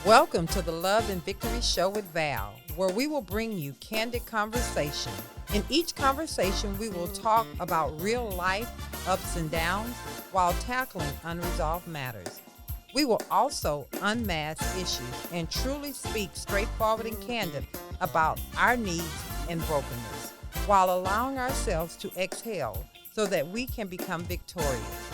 Welcome to the Love and Victory Show with Val, where we will bring you candid conversation. In each conversation, we will talk about real life ups and downs while tackling unresolved matters. We will also unmask issues and truly speak straightforward and candid about our needs and brokenness, while allowing ourselves to exhale so that we can become victorious.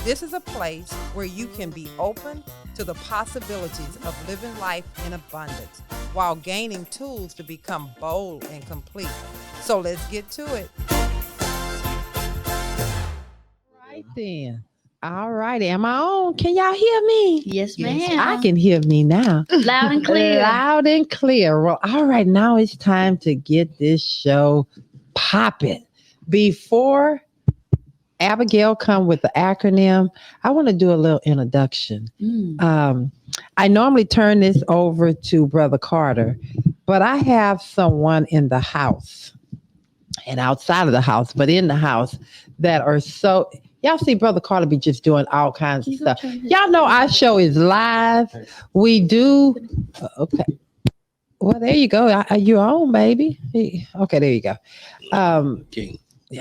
This is a place where you can be open to the possibilities of living life in abundance while gaining tools to become bold and complete. So let's get to it. Right then. All right. Am I on? Can y'all hear me? Yes, ma'am. I can hear me now. Loud and clear. Loud and clear. Well, all right. Now it's time to get this show popping. Before Abigail come with the acronym, I want to do a little introduction. I normally turn this over to Brother Carter, but I have someone in the house and outside of the house, but in the house that are so... Y'all see Brother Carter be just doing all kinds of stuff. Y'all know our show is live. We do... Okay. Well, there you go. You're on, baby. Okay, there you go.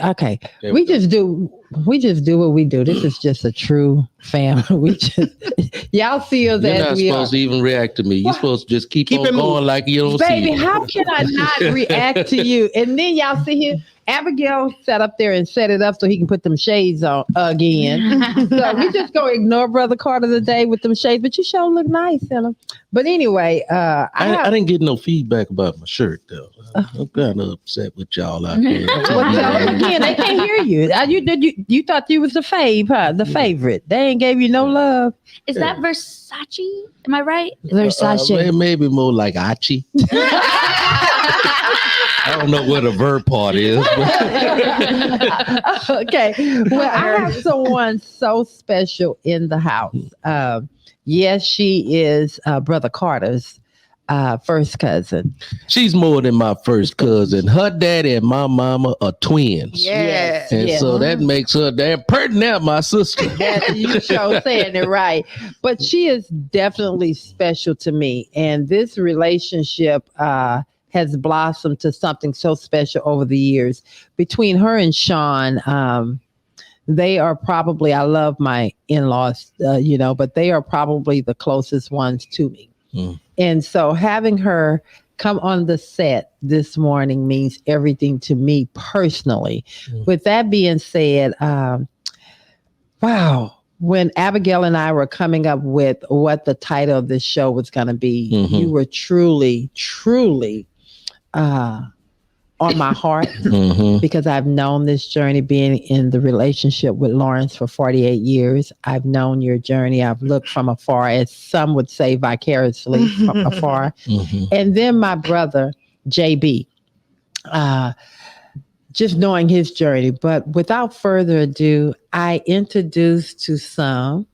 Okay. We just do what we do. This is just a true family. We just y'all see us You're as not we supposed are. to even react to me. You're supposed to just keep on it going moving. like you don't Baby, see it. how can I not react to you? And then y'all see here, Abigail sat up there and set it up so he can put them shades on again. So we just gonna ignore Brother Carter today with them shades, but you sure look nice in them. But anyway, I didn't get no feedback about my shirt though. I'm kind of upset with y'all out there. well, tell them again, they can't hear you. You thought you was the fave, huh? The favorite. They ain't gave you no love. Is that Versace? Am I right? Maybe more like Achi. I don't know what the verb part is. Okay. Well, I have someone so special in the house. Yes, she is Brother Carter's first cousin. She's more than my first cousin. Her daddy and my mama are twins. Yes. And so that makes her damn pertinent, my sister. You sure saying it right. But she is definitely special to me. And this relationship has blossomed to something so special over the years. Between her and Sean, they are probably, I love my in-laws, but they are probably the closest ones to me. And so having her come on the set this morning means everything to me personally. With that being said, wow, when Abigail and I were coming up with what the title of this show was going to be, you were truly, truly on my heart because I've known this journey, being in the relationship with Lawrence for 48 years. I've known your journey. I've looked from afar, as some would say vicariously from afar. And then my brother, JB, just knowing his journey. But without further ado, I introduce to some,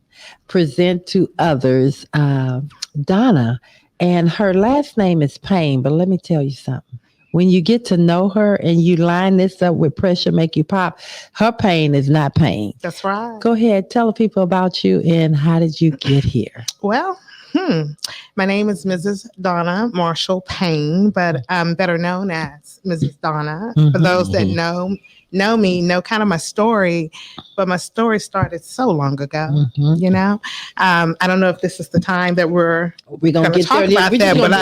present to others, Donna. And her last name is Payne, but let me tell you something. When you get to know her and you line this up with Pressure Make You Pop, her pain is not pain. That's right. Go ahead, tell the people about you and how did you get here? Well, my name is Mrs. Donna Marshall Payne, but I'm better known as Mrs. Donna. For those that know me, know kind of my story, but my story started so long ago, I don't know if this is the time that we're going to talk about that, but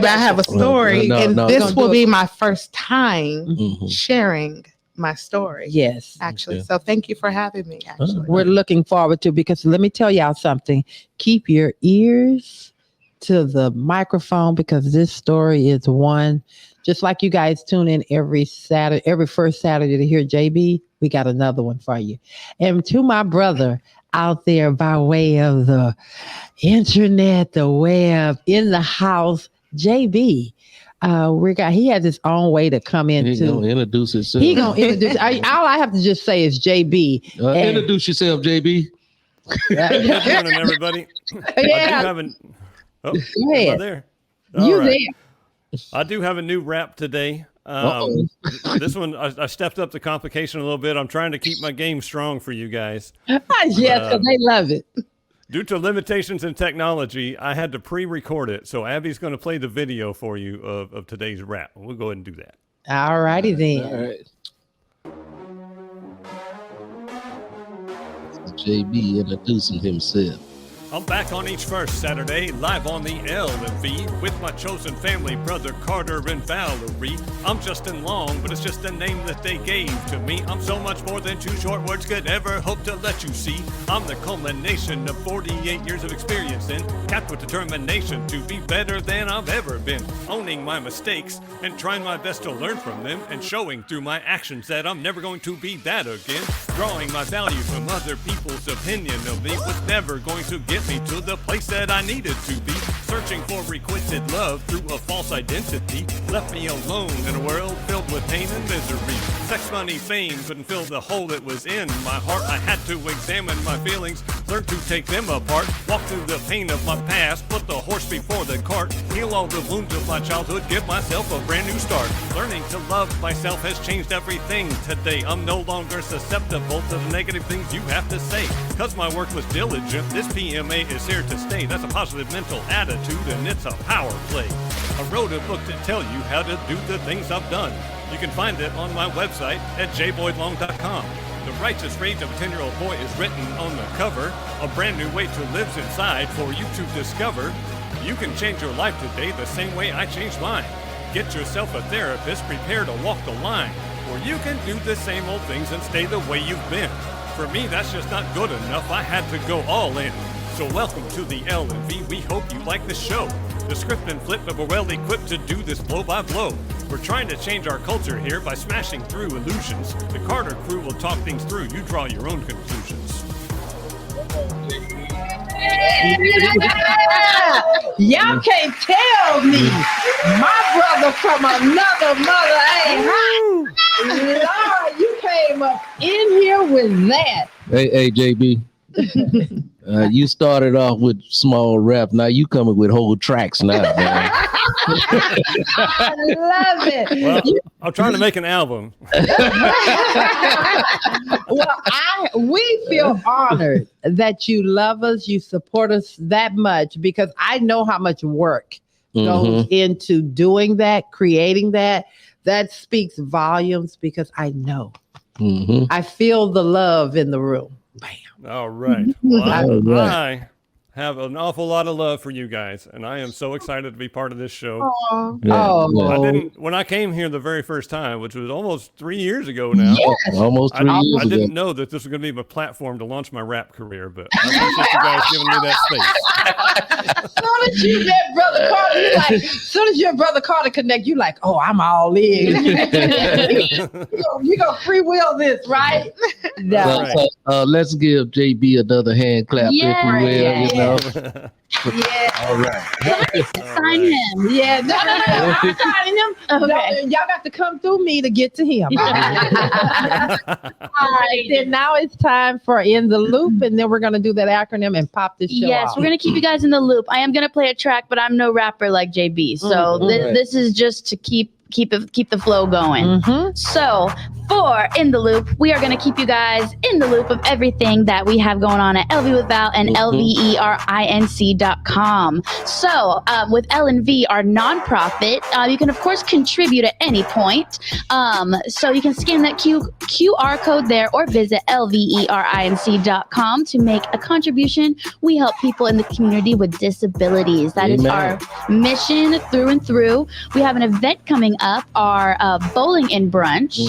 I have a story, and this will be my first time sharing my story. Yes. Actually. So thank you for having me, actually. We're looking forward to, because let me tell y'all something. Keep your ears to the microphone, because this story is one. Just like you guys tune in every first Saturday to hear JB, we got another one for you. And to my brother out there by way of the internet, the web, in the house, JB. He has his own way to come into. He's gonna introduce himself. He gonna introduce. All I have to just say is JB. Introduce yourself, JB. Good morning, everybody. Yeah. Go ahead. There. You right. there? I do have a new rap today. This one, I stepped up the complication a little bit. I'm trying to keep my game strong for you guys. Yes, because they love it. Due to limitations in technology, I had to pre-record it. So Abby's going to play the video for you of today's rap. We'll go ahead and do that. All righty then. All right. JB introducing himself. I'm back on each first Saturday, live on the L&V with my chosen family, brother Carter and Valerie. I'm Justin Long, but it's just the name that they gave to me. I'm so much more than two short words could ever hope to let you see. I'm the culmination of 48 years of experience and capped with determination to be better than I've ever been. Owning my mistakes and trying my best to learn from them and showing through my actions that I'm never going to be that again. Drawing my value from other people's opinion of me was never going to get me to the place that I needed to be. Searching for requited love through a false identity left me alone in a world filled with pain and misery. Sex, money, fame couldn't fill the hole that was in my heart. I had to examine my feelings, learn to take them apart, walk through the pain of my past, put the horse before the cart, heal all the wounds of my childhood, give myself a brand new start. Learning to love myself has changed everything today. I'm no longer susceptible to the negative things you have to say. Cause my work was diligent, this PMA is here to stay. That's a positive mental attitude and it's a power play. I wrote a book to tell you how to do the things I've done. You can find it on my website at jboydlong.com. The righteous rage of a 10-year-old boy is written on the cover. A brand new way to live inside for you to discover. You can change your life today the same way I changed mine. Get yourself a therapist, prepare to walk the line. Or you can do the same old things and stay the way you've been. For me, that's just not good enough. I had to go all in. So welcome to the L&V. We hope you like the show. The script and flip, but we're well equipped to do this blow by blow. We're trying to change our culture here by smashing through illusions. The Carter crew will talk things through. You draw your own conclusions. Y'all can't tell me my brother from another mother ain't hot. Lord, you came up in here with that. Hey, JB. You started off with small rap. Now you coming with whole tracks now, man. I love it. Well, I'm trying to make an album. Well, we feel honored that you love us, you support us that much, because I know how much work goes into doing that, creating that. That speaks volumes because I know. I feel the love in the room. Bam. All right. Well, I have an awful lot of love for you guys, and I am so excited to be part of this show. When I came here the very first time, which was almost 3 years ago now. Yes. Almost 3 years I ago. didn't know that this was going to be my platform to launch my rap career, but I appreciate you guys giving me that space. As soon as you met Brother Carter, you like, as soon as your Brother Carter connect, you like, oh, I'm all in. You gonna free will this, right? No. Right. So, let's give JB another hand clap, if you will. Yeah. You know. Yeah. All right. Sign him. Yeah, no. I'm signing him. Okay. Y'all got to come through me to get to him. All right, then now it's time for In the Loop, and then we're going to do that acronym and pop this show Yes, off. we're gonna keep you guys in the loop. I am gonna play a track, but I'm no rapper like JB, so this is just to keep the flow going. So for In the Loop, we are going to keep you guys in the loop of everything that we have going on at LV with Val and LVERINC.com. So with L&V, our nonprofit, you can of course contribute at any point. So you can scan that QR code there or visit LVERINC.com to make a contribution. We help people in the community with disabilities. That is our mission through and through. We have an event coming up, our bowling and brunch.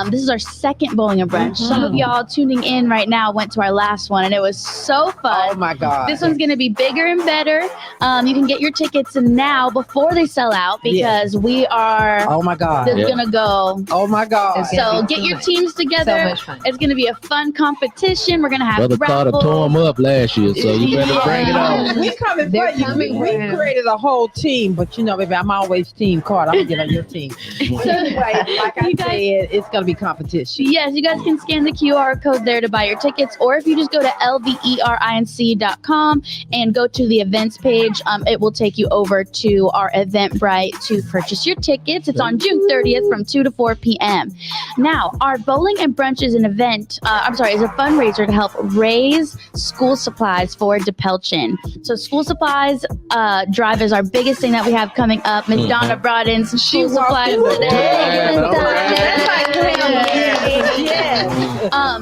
This is our second bowling and brunch. Some of y'all tuning in right now went to our last one, and it was so fun. Oh my God. This one's going to be bigger and better. You can get your tickets now before they sell out, because we are Oh my God. going to go. Oh my God. So get your teams together. It's going to be a fun competition. We're going to have Brother Carter tore him up last year, so you better bring it on. We coming for you. We created a whole team, but you know, baby, I'm always Team Carter. I'm gonna get on your team. So anyway, like I said, it's going to be competition. Yes, you guys can scan the QR code there to buy your tickets, or if you just go to lverinc.com and go to the events page, it will take you over to our Eventbrite to purchase your tickets. It's on June 30th from 2 to 4 p.m. Now, our bowling and brunch is an event, is a fundraiser to help raise school supplies for DePelchin. So school supplies drive is our biggest thing that we have coming up. Miss Donna brought in some school supplies today.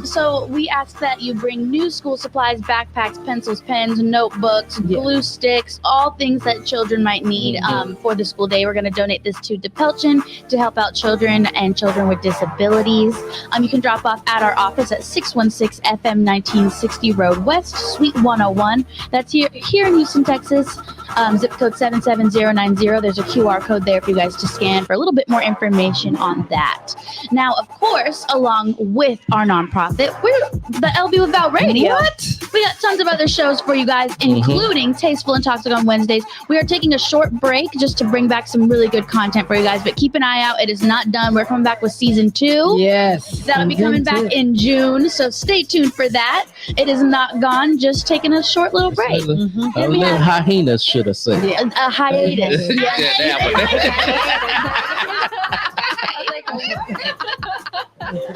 So we ask that you bring new school supplies, backpacks, pencils, pens, notebooks, glue sticks, all things that children might need for the school day. We're going to donate this to DePelchin to help out children and children with disabilities. You can drop off at our office at 616 FM 1960 Road West, Suite 101. That's here in Houston, Texas. Zip code 77090. There's a QR code there for you guys to scan for a little bit more information on that. Now, of course, along with our nonprofit, we're the LB Without Radio. What? We got tons of other shows for you guys, including Tasteful and Toxic on Wednesdays. We are taking a short break just to bring back some really good content for you guys, but keep an eye out. It is not done. We're coming back with season 2. Yes. That'll be coming back in June, so stay tuned for that. It is not gone, just taking a short little break. A little hyenas, should I say. A hiatus.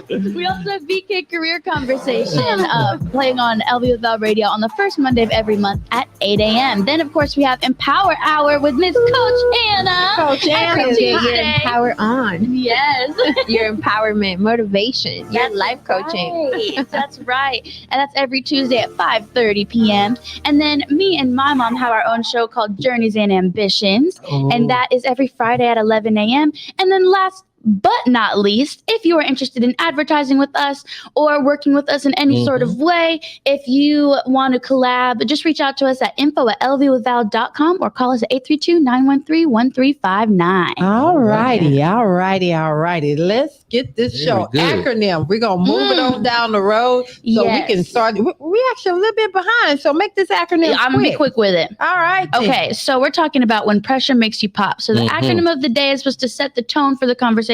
We also have VK Career Conversation playing on LB Without Radio on the first Monday of every month at 8 a.m. Then, of course, we have Empower Hour with Miss Coach Anna. Coach Anna, your Empower On. Yes. Your empowerment, motivation, your life coaching. Right. That's right. And that's every Tuesday at 5:30 p.m. And then me and my mom have our own show called Journeys and Ambitions. And that is every Friday at 11 a.m. And then last but not least, if you are interested in advertising with us or working with us in any sort of way, if you want to collab, just reach out to us at info@lvwithval.com or call us at 832-913-1359. All righty. Let's get this show acronym. We're going to move it on down the road so we can start. We're actually a little bit behind, so make this acronym I'm going to be quick with it. All right. Okay, so we're talking about when pressure makes you pop. So the acronym of the day is supposed to set the tone for the conversation,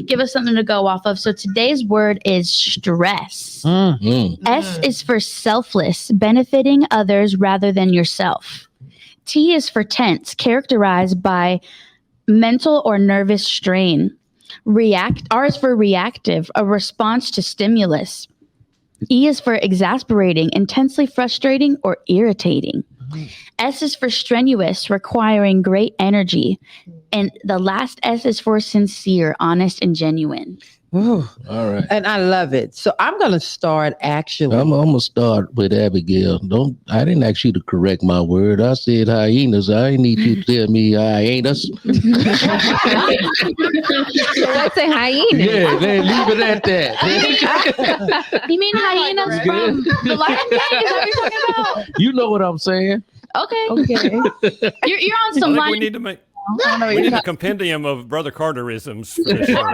give us something to go off of. So today's word is stress. S is for selfless, benefiting others rather than yourself. T is for tense, characterized by mental or nervous strain. R is for reactive, a response to stimulus. E is for exasperating, intensely frustrating or irritating. S is for strenuous, requiring great energy. And the last S is for sincere, honest, and genuine. Ooh. All right. And I love it. So I'm going to start actually. I'm going to start with Abigail. I didn't ask you to correct my word. I said hyenas. I ain't need you to tell me hyenas. Let's say hyena. Yeah, then leave it at that. You mean hyenas from the Lion King? Is that what you're talking about? You know what I'm saying? Okay. You're on I some think Lion we need to make. We need a compendium of Brother Carterisms. For this show.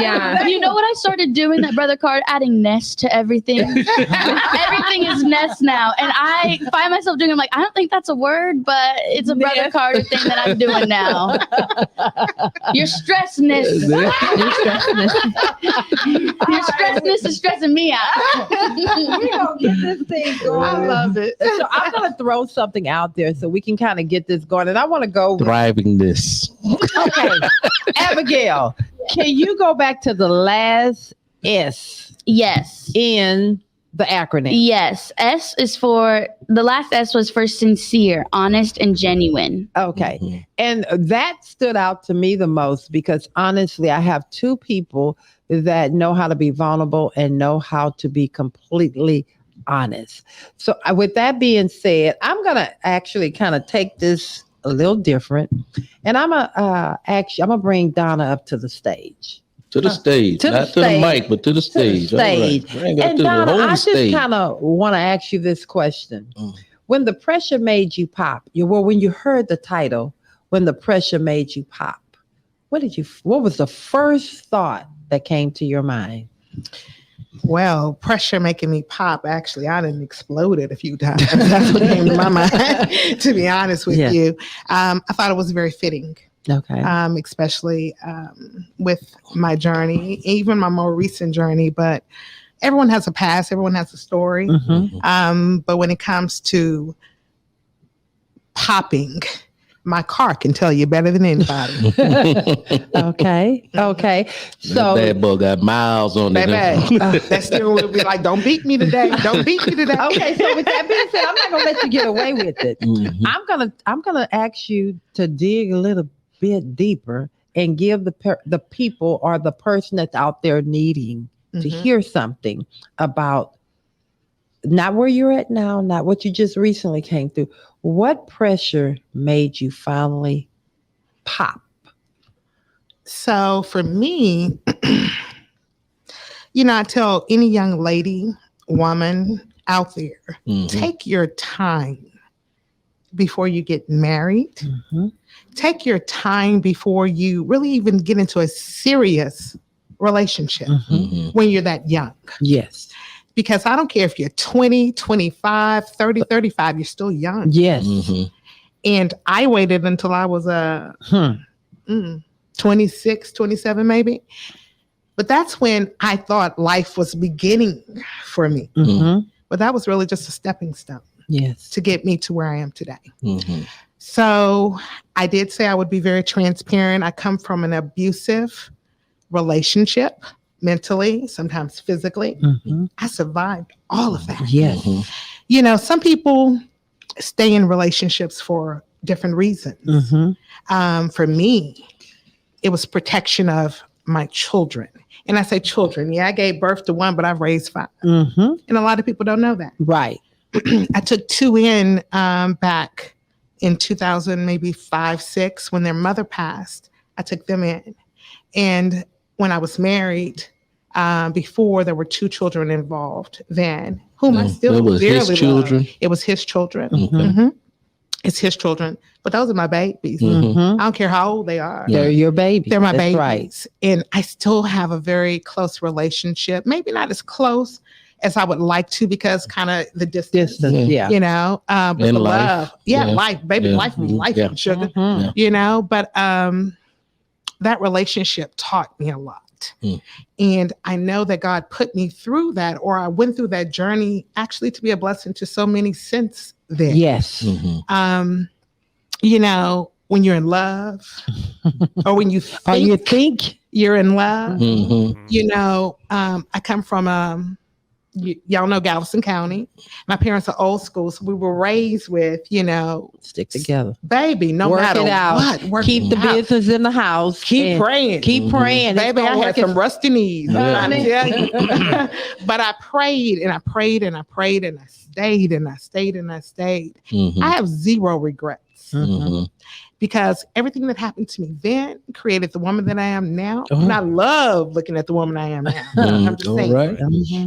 Yeah. You know what I started doing that Brother Card? Adding Nest to everything. Everything is Nest now. And I find myself doing, I'm like, I don't think that's a word, but it's a Brother Carter thing that I'm doing now. Your stressness. Your stressness is stressing me out. We're going to get this thing going. I love it. So I'm going to throw something out there so we can kind of get this going. And I want to go. Thriving this. Okay. Abigail, can you go back to the last S? Yes. In the acronym? Yes. The last S was for sincere, honest, and genuine. Okay. And that stood out to me the most because honestly, I have two people that know how to be vulnerable and know how to be completely honest. So with that being said, I'm going to actually kind of take this a little different, and I'm gonna bring Donna up to the stage. To the stage, not to the mic, but to the stage. To the stage. Right. And Donna, I just kind of want to ask you this question: when the pressure made you pop, when you heard the title, when the pressure made you pop, what was the first thought that came to your mind? Well, pressure making me pop. Actually, I done exploded a few times. That's what came to my mind, to be honest with you. I thought it was very fitting Okay. Especially with my journey, even my more recent journey. But everyone has a past, everyone has a story. But when it comes to popping, my car can tell you better than anybody. Okay. Okay. So that bad boy got miles on it. That steering wheel be like, "Don't beat me today. Don't beat me today." Okay. So with that being said, I'm not gonna let you get away with it. I'm gonna ask you to dig a little bit deeper and give the people or the person that's out there needing to hear something about not where you're at now, not what you just recently came through. What pressure made you finally pop? So for me, I tell any young lady, woman out there, take your time before you get married. Take your time before you really even get into a serious relationship when you're that young. Yes. Because I don't care if you're 20, 25, 30, 35, you're still young. Yes. And I waited until I was 26, 27 maybe. But that's when I thought life was beginning for me. But that was really just a stepping stone. Yes. To get me to where I am today. So I did say I would be very transparent. I come from an abusive relationship, mentally, sometimes physically. I survived all of that. Yes. Some people stay in relationships for different reasons. For me, it was protection of my children. And I say children. Yeah, I gave birth to one, but I've raised 5. And a lot of people don't know that. Right. I took 2 in back in 2000, maybe 5, 6, when their mother passed. I took them in. And when I was married, before there were 2 children involved then, whom I still dearly love. It was his children. It's his children. But those are my babies. I don't care how old they are. They're your babies. They're my babies. Right. And I still have a very close relationship. Maybe not as close as I would like to because kind of the distance. But and the life. love. Life, baby. Life be life, sugar. But that relationship taught me a lot. And I know that God put me through that, or I went through that journey actually to be a blessing to so many since then. Yes. When you're in love or when you think you're in love, I come from y'all know Galveston County. My parents are old school, so we were raised with, stick together, baby. No work matter it out. what, keep the business in the house. Keep praying. Keep praying, baby. I had some rusty knees. Yeah. But I prayed and I prayed and I prayed and I stayed and I stayed and I stayed. I have zero regrets. Because everything that happened to me then created the woman that I am now. And I love looking at the woman I am now. I'm just saying. Right.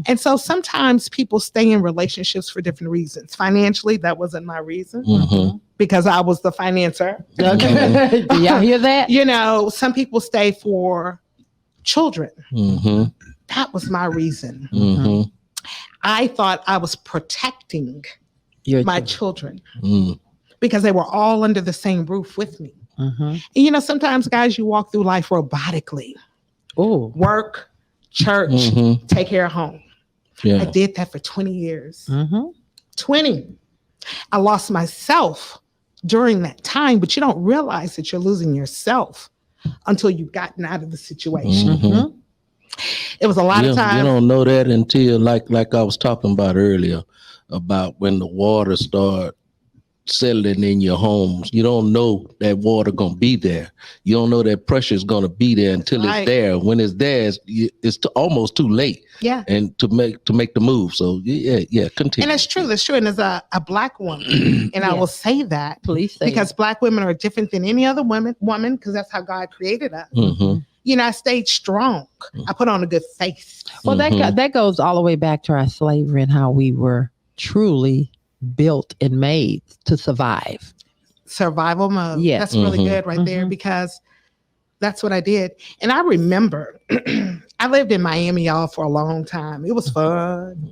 And so sometimes people stay in relationships for different reasons. Financially, that wasn't my reason because I was the financer. Okay. Do y'all hear that? Some people stay for children. That was my reason. I thought I was protecting my children. Because they were all under the same roof with me. And sometimes, guys, you walk through life robotically. Work, church, take care of home. I did that for 20 years. 20. I lost myself during that time, but you don't realize that you're losing yourself until you've gotten out of the situation. It was a lot of times. You don't know that until, like I was talking about earlier, about when the water starts settling in your homes. You don't know that water gonna be there. You don't know that pressure is gonna be there until it's there. When it's there, it's almost too late. And to make the move. So continue. And that's true. And as a Black woman, and I will say that, please say because Black women are different than any other woman, because that's how God created us. I stayed strong. I put on a good face. Well, that goes all the way back to our slavery and how we were truly built and made to survive. Survival mode. Yeah. That's really good right there, because that's what I did. And I remember I lived in Miami, y'all, for a long time. It was fun.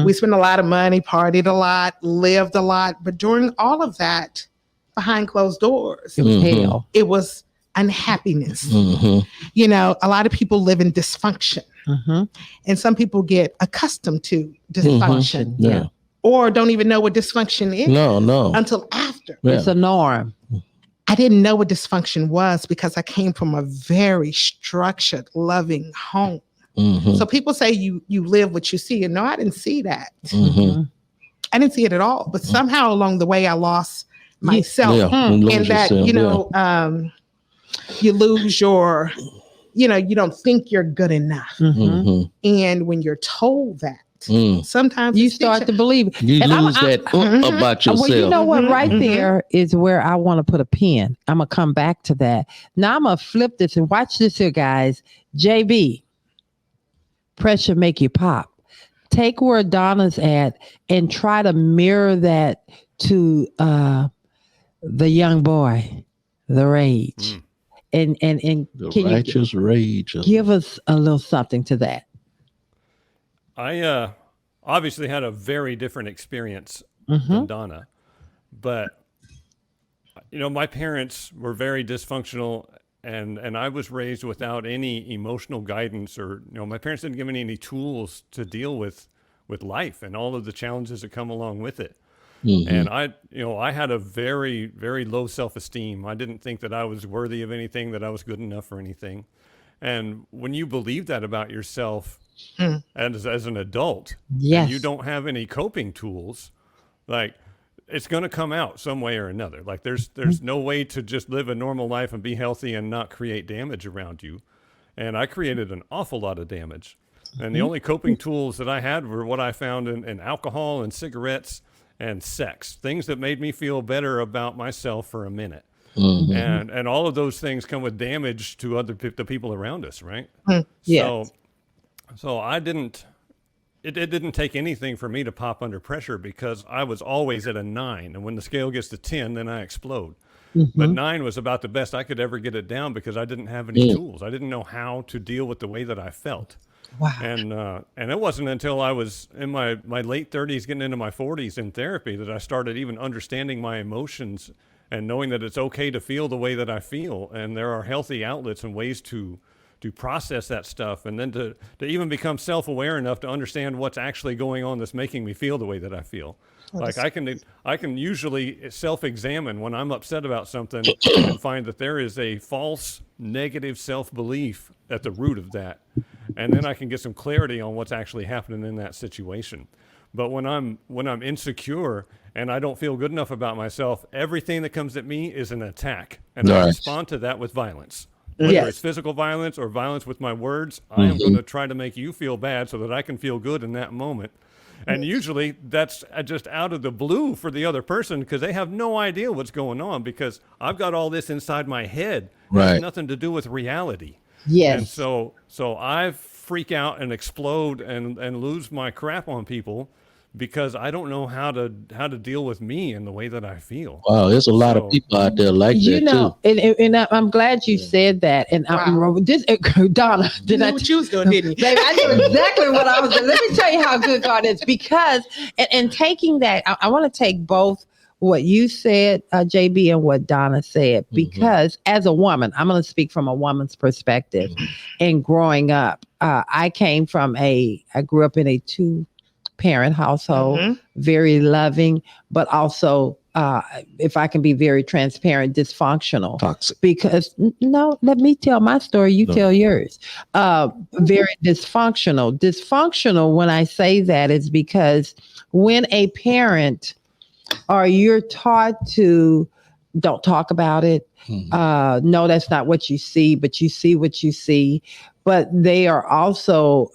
We spent a lot of money, partied a lot, lived a lot. But during all of that, behind closed doors, it was hell. It was unhappiness. Mm-hmm. You know, a lot of people live in dysfunction, Mm-hmm. and some people get accustomed to dysfunction Yeah. or don't even know what dysfunction is No. until after. Yeah. It's a norm. I didn't know what dysfunction was because I came from a very structured, loving home. Mm-hmm. So people say you live what you see, and no, I didn't see that. Mm-hmm. I didn't see it at all. But somehow along the way, I lost myself, Yeah. You lose and that yourself, you lose your, you don't think you're good enough, Mm-hmm. and when you're told that, sometimes You it start sticks to believe it. You And lose that about yourself. Well, you know what? Right Mhm. there is where I want to put a pin. I'm going to come back to that. Now I'm going to flip this and watch this here, guys. JB, pressure make you pop. Take where Donna's at and try to mirror that to the young boy, the rage. And The can righteous rage. you give us a little something to that? I obviously had a very different experience Mm-hmm. than Donna, but my parents were very dysfunctional, and I was raised without any emotional guidance, or my parents didn't give me any tools to deal with life and all of the challenges that come along with it. Mm-hmm. And I had a very, very low self-esteem. I didn't think that I was worthy of anything, that I was good enough for anything. And when you believe that about yourself as an adult, Yes. and you don't have any coping tools, like, it's going to come out some way or another. Like, there's no way to just live a normal life and be healthy and not create damage around you. And I created an awful lot of damage. And the only coping tools that I had were what I found in alcohol and cigarettes and sex, things that made me feel better about myself for a minute. Mm-hmm. And all of those things come with damage to the people around us, right? Yes. So I didn't. It didn't take anything for me to pop under pressure, because I was always at a 9, and when the scale gets to 10, then I explode. But 9 was about the best I could ever get it down, because I didn't have any tools. I didn't know how to deal with the way that I felt. Wow. And it wasn't until I was in my late 30s, getting into my 40s in therapy, that I started even understanding my emotions and knowing that it's okay to feel the way that I feel, and there are healthy outlets and ways to process that stuff, and then to even become self-aware enough to understand what's actually going on that's making me feel the way that I feel. Like, I can usually self-examine when I'm upset about something and find that there is a false negative self-belief at the root of that, and then I can get some clarity on what's actually happening in that situation. But when I'm insecure and I don't feel good enough about myself, everything that comes at me is an attack, and I respond to that with violence. Whether it's physical violence or violence with my words, I am going to try to make you feel bad so that I can feel good in that moment. And usually that's just out of the blue for the other person, because they have no idea what's going on, because I've got all this inside my head. It has nothing to do with reality. Yes. And so I freak out and explode and lose my crap on people, because I don't know how to deal with me and the way that I feel. Wow, there's a lot of people out there like that too. And I'm glad you said that. And this, Donna, You knew what you was doing, didn't you? Baby, I knew exactly what I was doing. Let me tell you how good God is, because and taking that, I want to take both what you said, JB, and what Donna said, because as a woman, I'm going to speak from a woman's perspective. And growing up, I grew up in a 2-parent household, very loving, but also, if I can be very transparent, dysfunctional. Toxic. Because no, let me tell my story. You tell yours. Very dysfunctional. Dysfunctional, when I say that, is because when a parent, or you're taught to don't talk about it. No, that's not what you see, but you see what you see. But they are also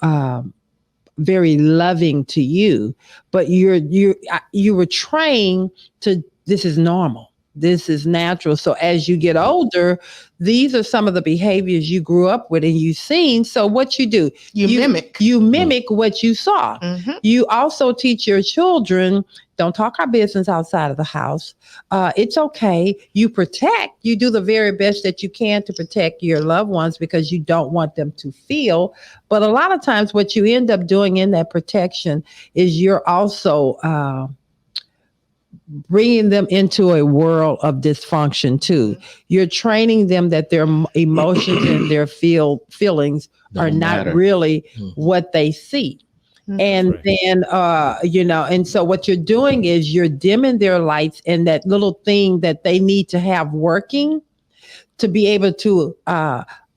very loving to you, but you were trained to, this is normal, this is natural. So as you get older, these are some of the behaviors you grew up with and you've seen. So what you do, you mimic what you saw. You also teach your children, don't talk our business outside of the house. It's okay. You protect. You do the very best that you can to protect your loved ones, because you don't want them to feel. But a lot of times what you end up doing in that protection is you're also bringing them into a world of dysfunction too. You're training them that their emotions and their feelings are Don't not matter. really what they see. And Right. then, and so what you're doing is you're dimming their lights and that little thing that they need to have working to be able to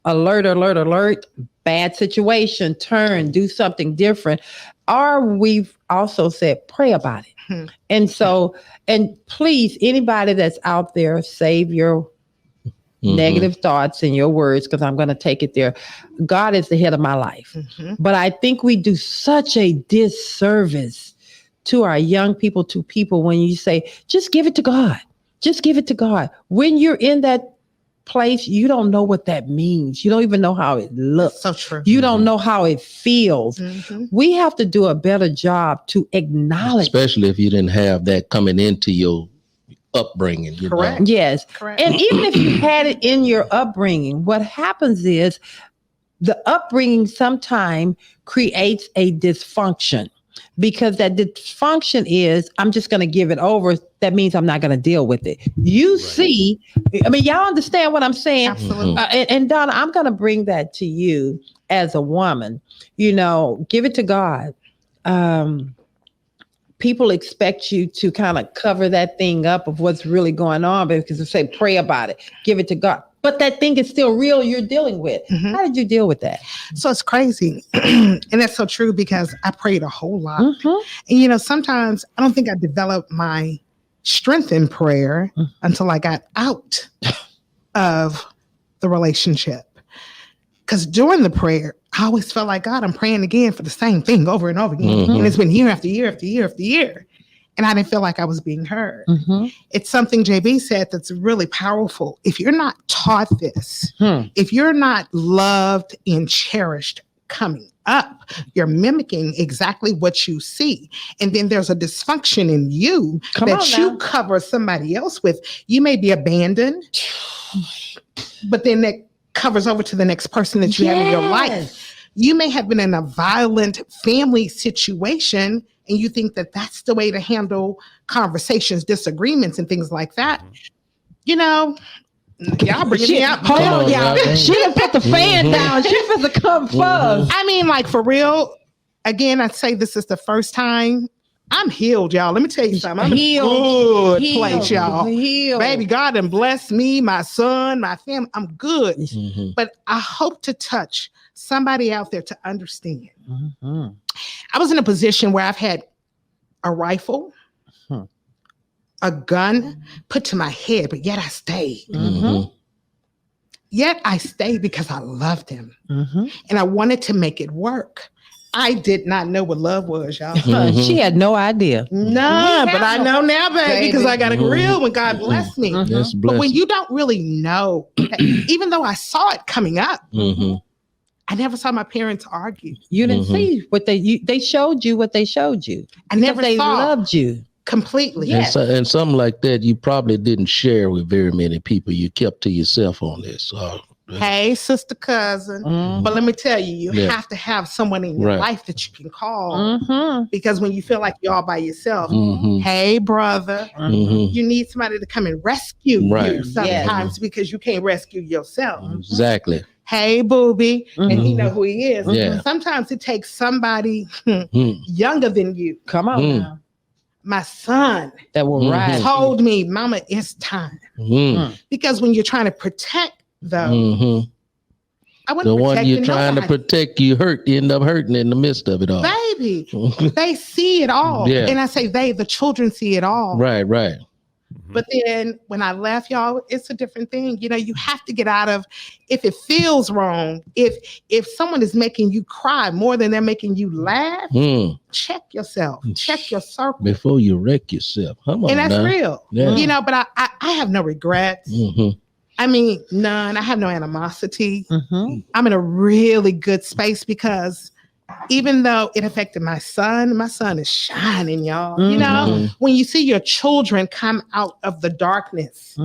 alert, bad situation, turn, do something different. Or we've also said, pray about it. And so, and please, anybody that's out there, save your negative thoughts and your words, because I'm going to take it there. God is the head of my life. But I think we do such a disservice to our young people, to people, when you say, just give it to God. Just give it to God. When you're in that place, you don't know what that means. You don't even know how it looks. So true. You don't know how it feels. We have to do a better job to acknowledge. Especially if you didn't have that coming into your upbringing. You Correct. know? Yes. Correct. And even if you had it in your upbringing, what happens is the upbringing sometimes creates a dysfunction, because that dysfunction is, I'm just going to give it over. That means I'm not going to deal with it. You see, I mean, y'all understand what I'm saying? Absolutely. And Donna, I'm going to bring that to you as a woman. Give it to God. People expect you to kind of cover that thing up of what's really going on, because they say, pray about it, give it to God. But that thing is still real you're dealing with. How did you deal with that? So it's crazy. And that's so true, because I prayed a whole lot. And, sometimes I don't think I developed my strength in prayer until I got out of the relationship. Because during the prayer, I always felt like, God, I'm praying again for the same thing over and over again. And it's been year after year after year after year. And I didn't feel like I was being heard. It's something JB said that's really powerful. If you're not taught this, if you're not loved and cherished coming up, you're mimicking exactly what you see. And then there's a dysfunction in you that you cover somebody else with. You may be abandoned, but then that covers over to the next person that you have in your life. You may have been in a violent family situation, and you think that that's the way to handle conversations, disagreements, and things like that. Y'all bringing me out. Hold on, y'all. She done put the fan down. She supposed to come first. I mean, like, for real. Again, I'd say this is the first time I'm healed, y'all. Let me tell you something. I'm in a good place, y'all. Baby, God done blessed me, my son, my family. I'm good. But I hope to touch somebody out there to understand. I was in a position where I've had a rifle, a gun put to my head, but yet I stayed. Yet I stayed because I loved him. And I wanted to make it work. I did not know what love was, y'all. She had no idea. None, but I know now, baby, because I got a grill when God blessed me. But when you don't really know, even though I saw it coming up, I never saw my parents argue. You didn't see what they showed you what they showed you. I never they saw loved you completely. And something like that, you probably didn't share with very many people. You kept to yourself on this. Hey, sister, cousin. But let me tell you, you have to have someone in your life that you can call. Because when you feel like you're all by yourself, hey, brother, you need somebody to come and rescue you sometimes because you can't rescue yourself. Exactly. Hey, booby. And he know who he is. Sometimes it takes somebody younger than you. Come on now. My son that will ride told me, Mama, it's time. Because when you're trying to protect though, I wasn't the one you're protecting trying nobody. to protect, you end up hurting in the midst of it all. Baby, they see it all. And I say the children see it all. Right. But then when I left, y'all, it's a different thing. You have to get out of, if it feels wrong, if someone is making you cry more than they're making you laugh, check yourself, check your circle. Before you wreck yourself. Come on, and that's now. real. But I have no regrets. I mean, none. I have no animosity. I'm in a really good space because even though it affected my son is shining, y'all. When you see your children come out of the darkness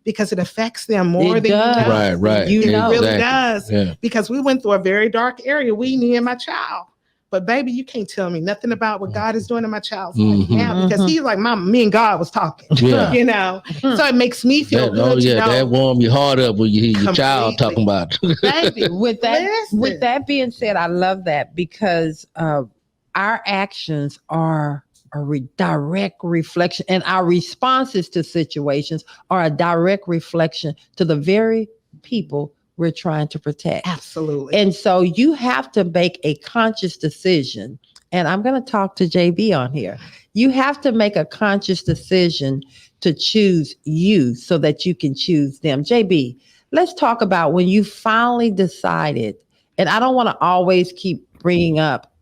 because it affects them more than you know. Right. It really does. Because we went through a very dark area, me and my child. But baby, you can't tell me nothing about what God is doing in my child's life now, because he's like, Mom, me and God was talking. Yeah. You know, so it makes me feel good. Oh to yeah, know. that warm your heart up when you hear your child talking Completely. about it. Baby, With that being said, I love that because our actions are a direct reflection, and our responses to situations are a direct reflection to the very people we're trying to protect. absolutely. And so you have to make a conscious decision. And I'm going to talk to JB on here. You have to make a conscious decision to choose you so that you can choose them. JB, let's talk about when you finally decided, and I don't want to always keep bringing up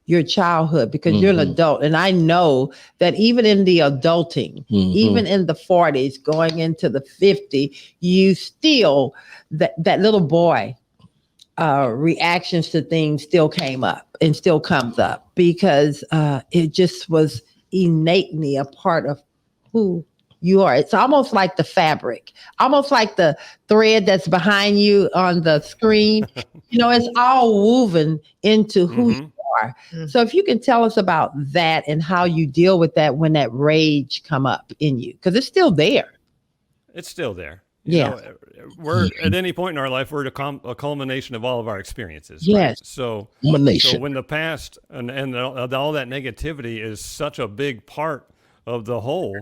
your childhood because you're an adult. And I know that even in the adulting, even in the 40s, going into the 50, you still, that little boy reactions to things still came up and still comes up because it just was innately a part of who you are. It's almost like the fabric, almost like the thread that's behind you on the screen. It's all woven into who you are. So if you can tell us about that and how you deal with that when that rage come up in you, because it's still there. It's still there. You know, we're at any point in our life, we're a culmination of all of our experiences. Yes. Right? So when the past and all that negativity is such a big part of the whole,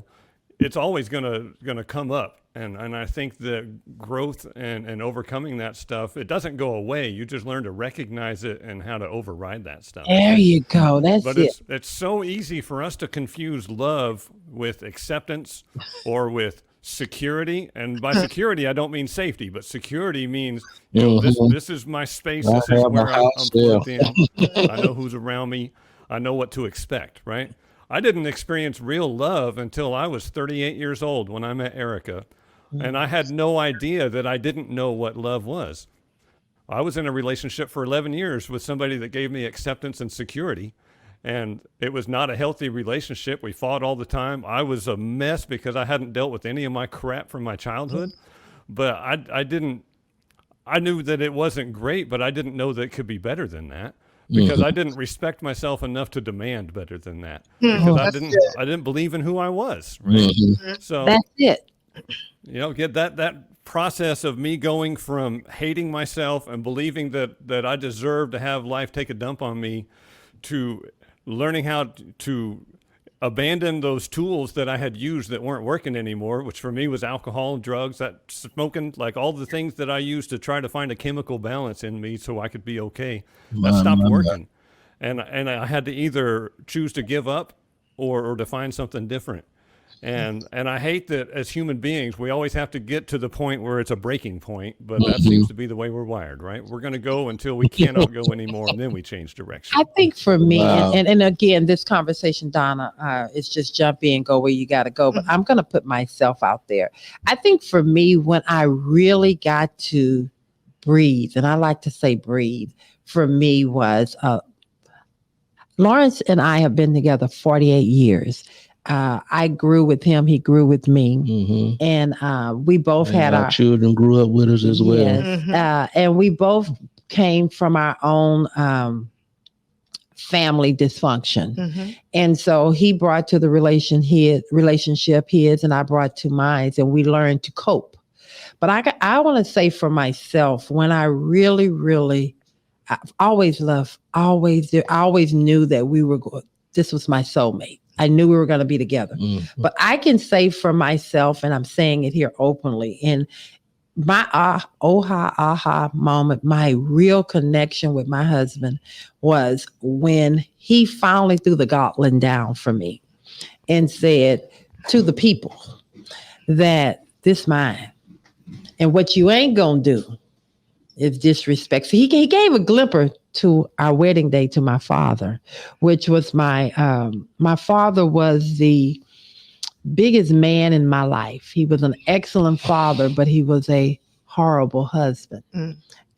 it's always gonna come up. And I think that growth and overcoming that stuff, it doesn't go away. You just learn to recognize it and how to override that stuff. There you go. But it's so easy for us to confuse love with acceptance or with security. And by security, I don't mean safety, but security means this is my space. This is where I'm plugged in. I know who's around me. I know what to expect, right? I didn't experience real love until I was 38 years old when I met Erica. And I had no idea that I didn't know what love was. I was in a relationship for 11 years with somebody that gave me acceptance and security. And it was not a healthy relationship. We fought all the time. I was a mess because I hadn't dealt with any of my crap from my childhood. But I knew that it wasn't great, but I didn't know that it could be better than that. Because I didn't respect myself enough to demand better than that. Because I didn't believe in who I was. Right? So that's it. Get that process of me going from hating myself and believing that I deserve to have life take a dump on me to learning how to abandon those tools that I had used that weren't working anymore, which for me was alcohol and drugs, that smoking, like all the things that I used to try to find a chemical balance in me so I could be okay. That stopped working. And I had to either choose to give up or to find something different. And I hate that as human beings, we always have to get to the point where it's a breaking point, but that seems to be the way we're wired, right? We're going to go until we cannot go anymore, and then we change direction. I think for me, and again, this conversation, Donna, is just jump in, go where you got to go, but I'm going to put myself out there. I think for me, when I really got to breathe, and I like to say breathe, for me was Lawrence and I have been together 48 years. I grew with him. He grew with me. And we both had our children grew up with us as well. Yes. And we both came from our own family dysfunction. And so he brought to the relationship his, and I brought to mine, and we learned to cope. But I want to say for myself, when I really, really, I've always loved, I always knew that this was my soulmate. I knew we were going to be together. But I can say for myself, and I'm saying it here openly, in my aha moment, my real connection with my husband was when he finally threw the gauntlet down for me and said to the people that this mine, and what you ain't going to do is disrespect. So he gave a glimmer to our wedding day to my father, which was my father was the biggest man in my life. He was an excellent father, but he was a horrible husband.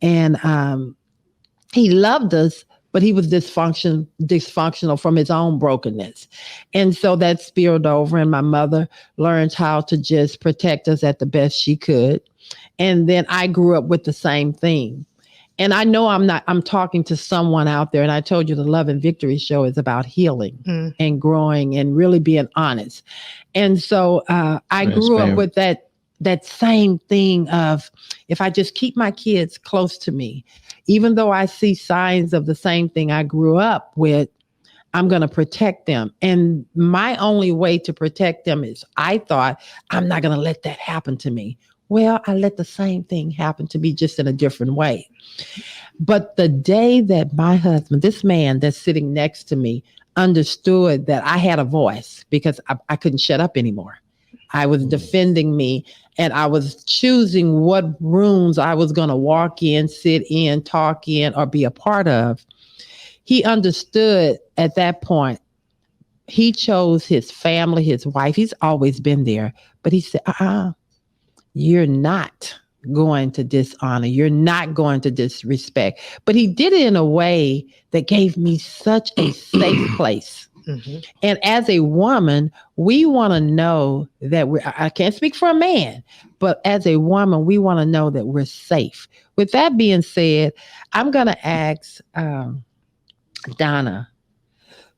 And he loved us, but he was dysfunctional from his own brokenness. And so that spilled over, and my mother learned how to just protect us at the best she could. And then I grew up with the same thing. And I know I'm talking to someone out there. And I told you the Love and Victory show is about healing and growing and really being honest. And so I grew up with that same thing of, if I just keep my kids close to me, even though I see signs of the same thing I grew up with, I'm going to protect them. And my only way to protect them is, I thought, I'm not going to let that happen to me. Well, I let the same thing happen to me, just in a different way. But the day that my husband, this man that's sitting next to me, understood that I had a voice, because I couldn't shut up anymore. I was defending me, and I was choosing what rooms I was going to walk in, sit in, talk in, or be a part of. He understood at that point. He chose his family, his wife. He's always been there. But he said, you're not going to dishonor. You're not going to disrespect. But he did it in a way that gave me such a safe place. Mm-hmm. And as a woman, we want to know that I can't speak for a man, but as a woman, we want to know that we're safe. With that being said, I'm going to ask Donna.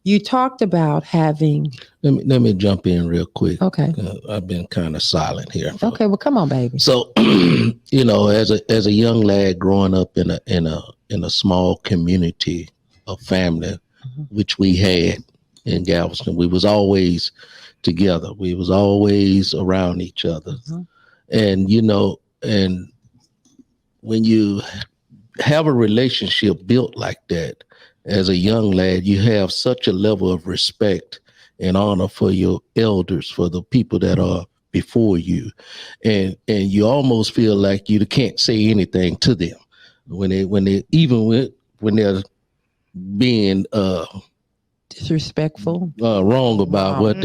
You talked about having. Let me jump in real quick. Okay. I've been kind of silent here. Okay. Well, come on, baby. So, as a young lad growing up in a small community of family, which we had in Galveston, we was always together. We was always around each other, and and when you have a relationship built like that. As a young lad, you have such a level of respect and honor for your elders, for the people that are before you. And you almost feel like you can't say anything to them when they're being disrespectful, wrong about what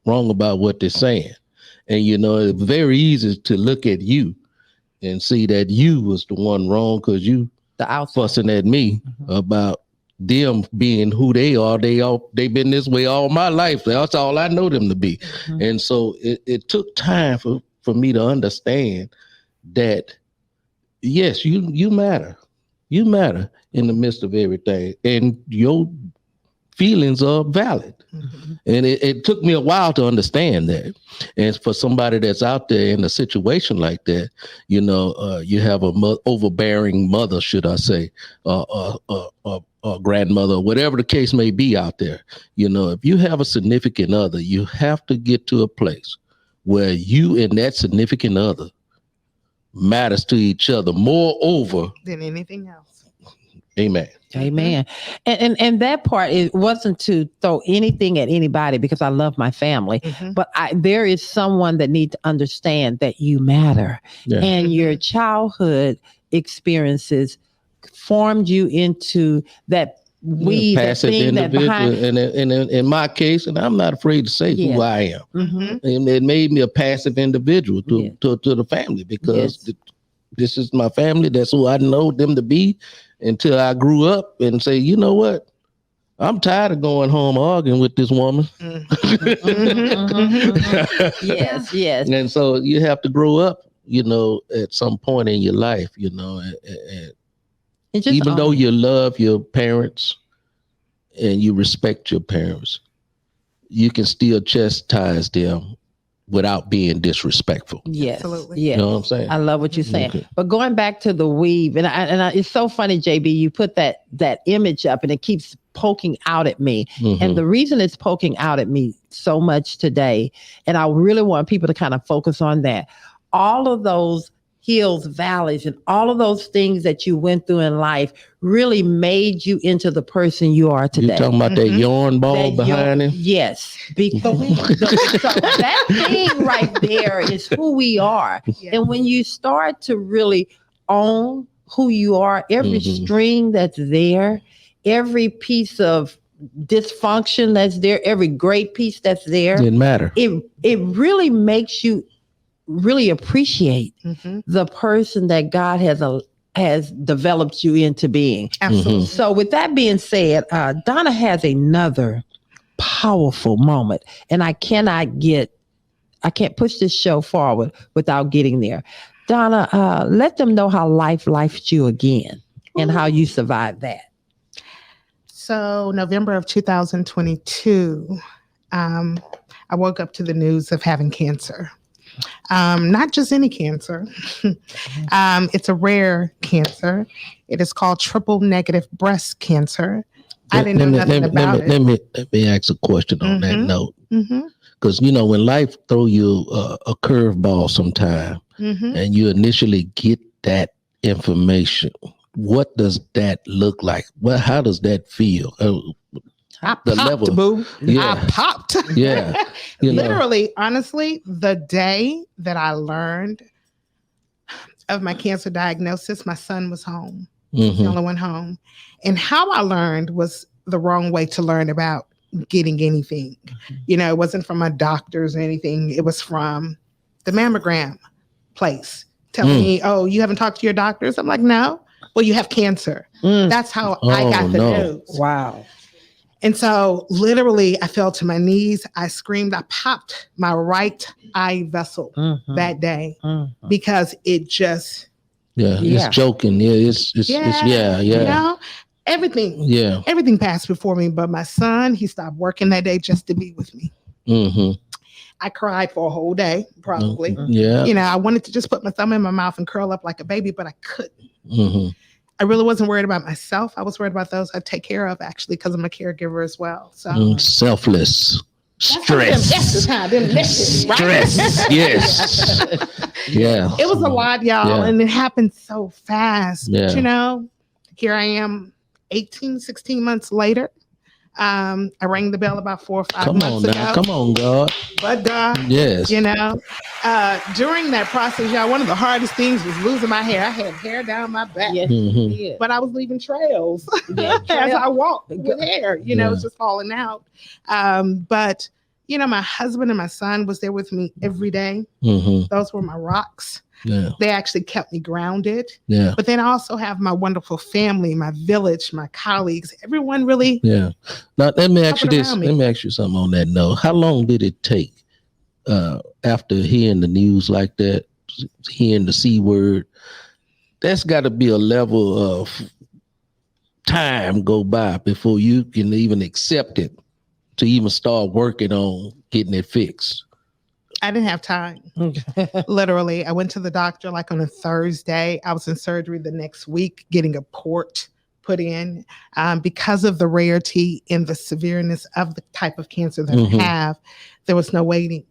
wrong about what they're saying. And it's very easy to look at you and see that you was the one wrong, because you fussing at me about them being who they are. They've been this way all my life. That's all I know them to be. And so it took time for me to understand that, yes, you matter. You matter in the midst of everything, and your feelings are valid. And it took me a while to understand that. And for somebody that's out there in a situation like that, you have a overbearing mother, should I say, or grandmother, whatever the case may be out there. If you have a significant other, you have to get to a place where you and that significant other matters to each other more over than anything else. Amen. Amen. And that part, it wasn't to throw anything at anybody, because I love my family, but there is someone that needs to understand that you matter, and your childhood experiences formed you into that passive individual. And in my case, and I'm not afraid to say who I am, and it made me a passive individual to the family, because this is my family. That's who I know them to be, until I grew up and say, you know what? I'm tired of going home arguing with this woman. Yes. And so you have to grow up, at some point in your life, and even though you love your parents and you respect your parents, you can still chastise them without being disrespectful. Yes. Absolutely. Yes. You know what I'm saying? I love what you're saying. Okay. But going back to the weave, and it's so funny, JB, you put that image up and it keeps poking out at me. And the reason it's poking out at me so much today, and I really want people to kind of focus on that, all of those hills, valleys, and all of those things that you went through in life really made you into the person you are today. You talking about that yarn ball behind him? Yes. So that thing right there is who we are. Yeah. And when you start to really own who you are, every string that's there, every piece of dysfunction that's there, every great piece that's there, didn't matter. It really makes you really appreciate the person that God has developed you into being. Absolutely. So with that being said, Donna has another powerful moment, and I can't push this show forward without getting there. Donna, let them know how life lifed you again and how you survived that. So November of 2022, I woke up to the news of having cancer. Not just any cancer. It's a rare cancer. It is called triple negative breast cancer. I didn't know nothing about it. Let me ask a question on that note. Because, when life throw you a curveball sometime and you initially get that information, what does that look like? How does that feel? I popped, boo. Yeah. I popped. Yeah. Literally, honestly, the day that I learned of my cancer diagnosis, my son was home. The only one home. And how I learned was the wrong way to learn about getting anything. It wasn't from my doctors or anything. It was from the mammogram place telling me, oh, you haven't talked to your doctors? I'm like, no. Well, you have cancer. That's how I got the news. Wow. And so literally I fell to my knees. I screamed. I popped my right eye vessel that day because it just. It's joking. Yeah, it's everything passed before me. But my son, he stopped working that day just to be with me. I cried for a whole day, probably. I wanted to just put my thumb in my mouth and curl up like a baby, but I couldn't. I really wasn't worried about myself. I was worried about those I take care of, actually, because I'm a caregiver as well. So selfless. Stress. Stress. Yes. Yeah. It was a lot, y'all, and it happened so fast. Yeah. But, here I am 16 months later. I rang the bell about 4 or 5 months ago. Come on, God. But God, yes. During that process, y'all, one of the hardest things was losing my hair. I had hair down my back, but I was leaving trails as I walked with hair. It was just falling out. But my husband and my son was there with me every day. Those were my rocks. Yeah. They actually kept me grounded. Yeah. But then I also have my wonderful family, my village, my colleagues, everyone really. Yeah. Now, let me ask you this. Let me ask you something on that note. How long did it take after hearing the news like that, hearing the C word? That's got to be a level of time go by before you can even accept it to even start working on getting it fixed. I didn't have time. Literally, I went to the doctor like on a Thursday. I was in surgery the next week getting a port put in because of the rarity and the severeness of the type of cancer that I have. There was no waiting.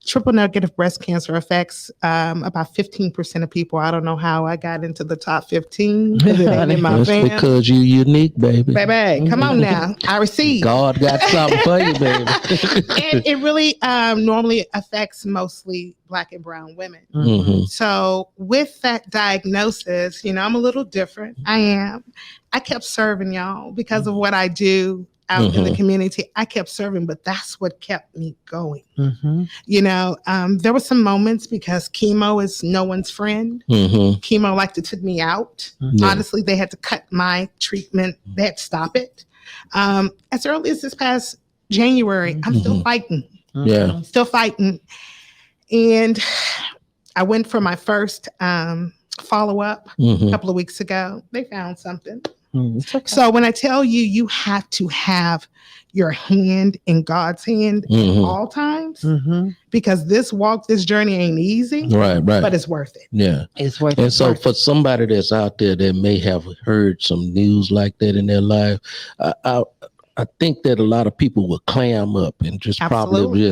Triple negative breast cancer affects about 15% of people. I don't know how I got into the top 15. It ain't in my family. Because you're unique, baby. Baby, come on now. I receive. God got something for you, baby. And it really normally affects mostly Black and brown women. So with that diagnosis, I'm a little different. I am. I kept serving, y'all, because of what I do out in the community. I kept serving, but that's what kept me going. There were some moments because chemo is no one's friend. Chemo like to took me out. Honestly, they had to cut my treatment. They had to stop it. As early as this past January, I'm still fighting. Still fighting. And I went for my first follow-up a couple of weeks ago. They found something. Okay. So when I tell you, you have to have your hand in God's hand at all times, because this journey ain't easy, right? But it's worth it. Yeah, it's worth it. And so for somebody that's out there that may have heard some news like that in their life, I think that a lot of people will clam up and just probably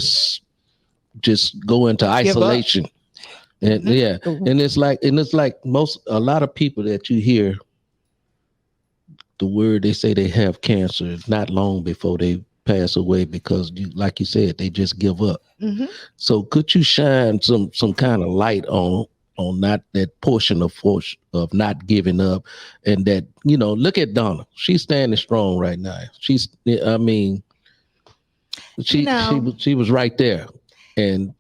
just go into isolation. And and it's like a lot of people that you hear the word, they say they have cancer not long before they pass away because, like you said, they just give up. So could you shine some kind of light on not that portion of not giving up, and that, look at Donna. She's standing strong right now. She was right there. And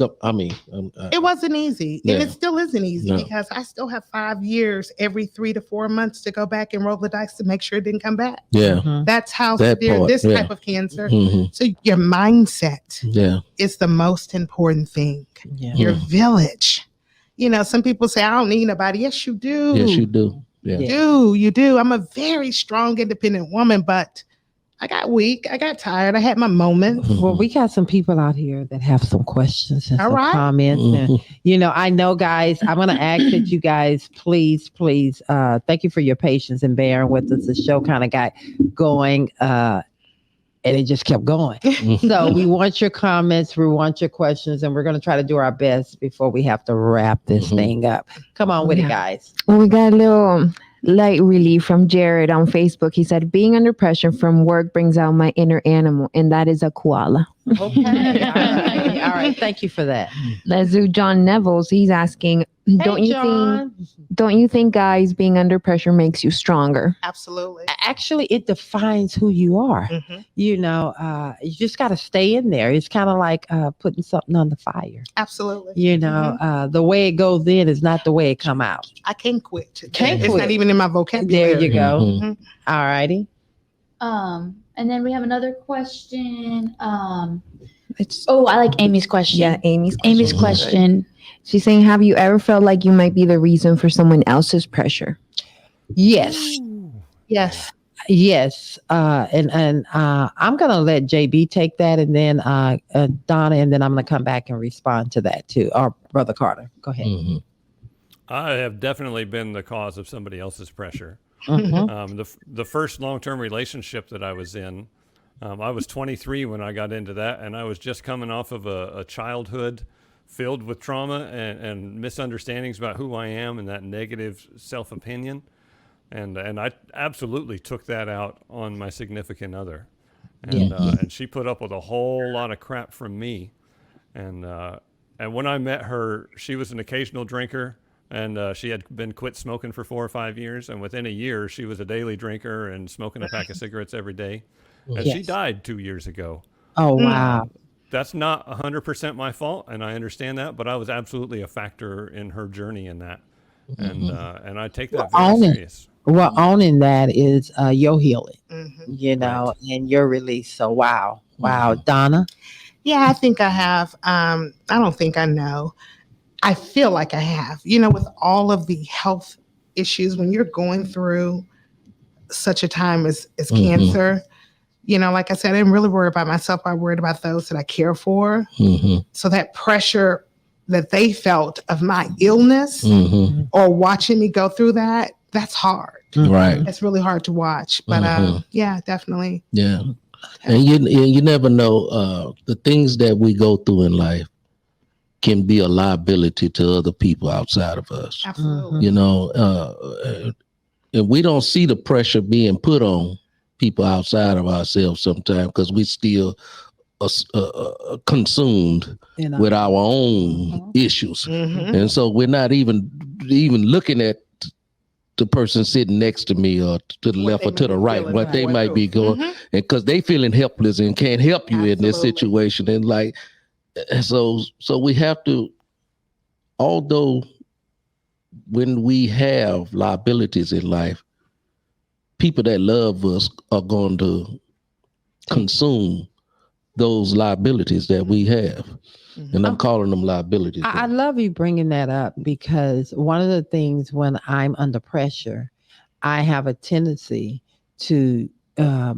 it wasn't easy, and it still isn't easy because I still have 5 years every 3 to 4 months to go back and roll the dice to make sure it didn't come back. That's how severe this type of cancer. So your mindset is the most important thing. Your village, Some people say, I don't need nobody. Yes, you do. Yes, you do. Yeah. You do. I'm a very strong, independent woman, but I got weak. I got tired. I had my moments. Well, we got some people out here that have some questions and some comments. And, I know, guys, I'm going to ask that you guys, please, thank you for your patience and bearing with us. The show kind of got going and it just kept going. So we want your comments. We want your questions. And we're going to try to do our best before we have to wrap this thing up. Come on with it, guys. Well, we got a little light relief from Jared on Facebook. He said, being under pressure from work brings out my inner animal, and that is a koala. Okay. All right. Thank you for that. Let's do John Neville's. He's asking, don't you think guys being under pressure makes you stronger? Absolutely. Actually, it defines who you are. You just got to stay in there. It's kind of like putting something on the fire. Absolutely. The way it goes in is not the way it come out. I can't quit. It's not even in my vocabulary. There you go. All righty. And then we have another question. I like Amy's question. Yeah, Amy's question. She's saying, have you ever felt like you might be the reason for someone else's pressure? Yes. Yes. And I'm going to let JB take that, and then Donna, and then I'm going to come back and respond to that too. Or Brother Carter, go ahead. I have definitely been the cause of somebody else's pressure. The first long-term relationship that I was in, I was 23 when I got into that, and I was just coming off of a childhood filled with trauma and misunderstandings about who I am and that negative self-opinion. And I absolutely took that out on my significant other. And she put up with a whole lot of crap from me. And when I met her, she was an occasional drinker. And she had been quit smoking for 4 or 5 years. And within a year, she was a daily drinker and smoking a pack of cigarettes every day. And she died 2 years ago. Oh, wow. That's not 100% my fault, and I understand that. But I was absolutely a factor in her journey in that. And I take that very serious. Well, owning that is your healing, and your release. So, wow. Donna? Yeah, I think I have. I don't think I know. I feel like I have, with all of the health issues, when you're going through such a time as cancer, like I said, I didn't really worry about myself. I worried about those that I care for. So that pressure that they felt of my illness or watching me go through that's hard. Right. It's really hard to watch, but yeah, definitely. Yeah. And you never know the things that we go through in life can be a liability to other people outside of us. Absolutely. And we don't see the pressure being put on people outside of ourselves sometimes because we still consumed with our own issues. And so we're not even looking at the person sitting next to me or to the left or to the right, what they might be going, and because they feeling helpless and can't help you in this situation. And so we have to, although when we have liabilities in life, people that love us are going to consume those liabilities that we have. And I'm calling them liabilities. I love you bringing that up, because one of the things when I'm under pressure, I have a tendency to at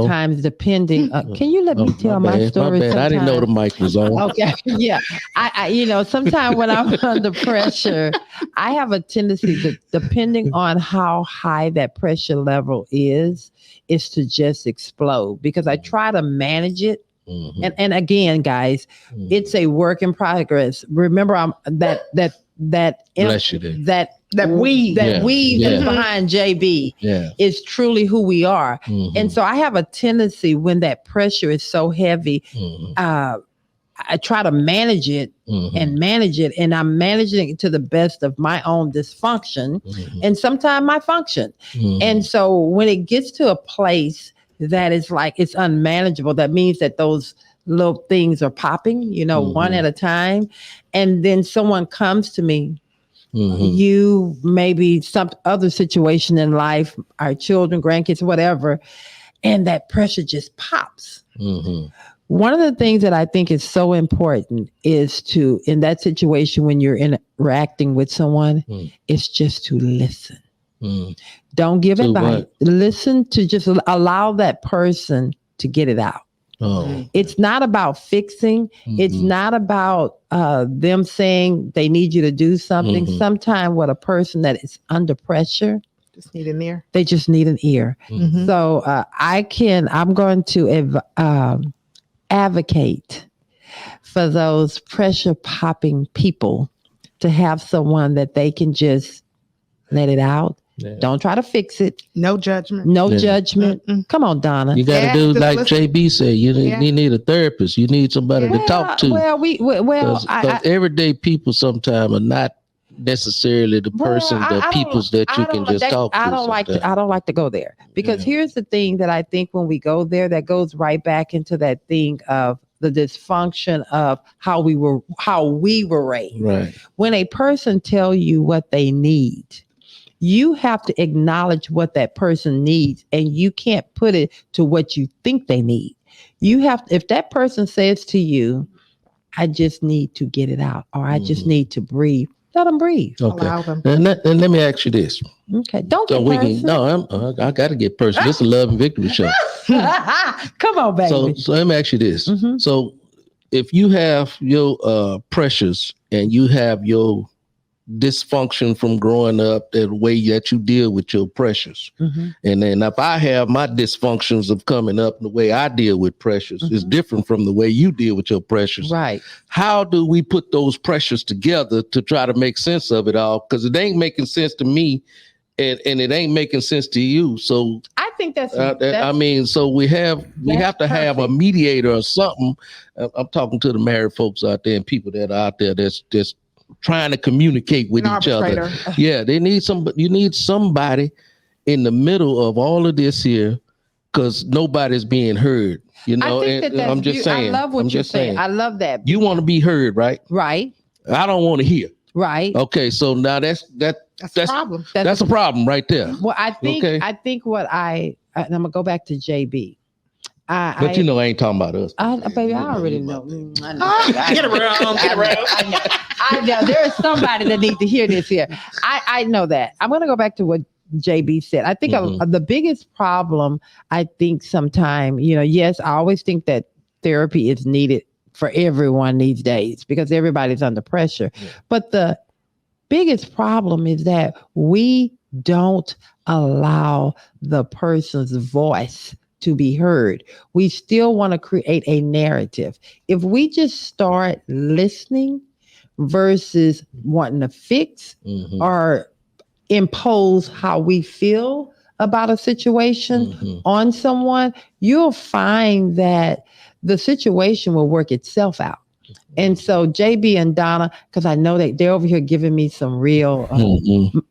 times, depending, can you let me tell my story? I didn't know the mic was on. Okay, yeah. I sometimes when I'm under pressure, I have a tendency to, depending on how high that pressure level is to just explode, because I try to manage it. And again, guys, it's a work in progress. Remember, that weave that's behind JB is truly who we are. And so I have a tendency, when that pressure is so heavy, I try to manage it and I'm managing it to the best of my own dysfunction and sometimes my function. And so when it gets to a place that is like it's unmanageable, that means that those little things are popping, one at a time. And then someone comes to me, you maybe some other situation in life, our children, grandkids, whatever, and that pressure just pops. One of the things that I think is so important is to, in that situation when you're interacting with someone, is just to listen. Don't give advice. Listen, to just allow that person to get it out. It's not about fixing. It's not about them saying they need you to do something. Sometimes what a person that is under pressure, just need an ear. They just need an ear. So I'm going to advocate for those pressure popping people to have someone that they can just let it out. Yeah. Don't try to fix it. No judgment. No judgment. Come on, Donna. You got to do like JB said. You need a therapist. You need somebody to talk to. Well, everyday people sometimes are not necessarily the person, the peoples that you can just talk to. I don't like to go there because here's the thing that I think when we go there, that goes right back into that thing of the dysfunction of how we were raised. Right. When a person tell you what they need, you have to acknowledge what that person needs, and you can't put it to what you think they need. You have, if that person says to you, I just need to get it out, or I just need to breathe, let them breathe. Okay. Allow them. And let me ask you this. Okay. Don't get personal. I got to get personal. This is a love and victory show. Come on, baby. So let me ask you this. So if you have your pressures and you have your dysfunction from growing up, the way that you deal with your pressures, and then if I have my dysfunctions of coming up, the way I deal with pressures is different from the way you deal with your pressures. Right. How do we put those pressures together to try to make sense of it all? Because it ain't making sense to me, and it ain't making sense to you. So I think that's so we have to have a mediator or something. I'm talking to the married folks out there and people that are out there that's just trying to communicate with each other. Yeah, they need you need somebody in the middle of all of this here, because nobody's being heard. You know, I'm just saying. I love what you're saying. I love that. You want to be heard, right? Right. I don't want to hear. Right. Okay, so now that's a problem. That's a problem right there. Well, I think what I'm gonna go back to JB. But you know, I ain't talking about us. Baby, I already know. Get around. I know there is somebody that needs to hear this here. I know that. I'm going to go back to what JB said. I think the biggest problem, I think sometimes, yes, I always think that therapy is needed for everyone these days because everybody's under pressure. Yeah. But the biggest problem is that we don't allow the person's voice to be heard. We still want to create a narrative. If we just start listening versus wanting to fix or impose how we feel about a situation on someone, you'll find that the situation will work itself out. And so JB and Donna, because I know that they're over here giving me some real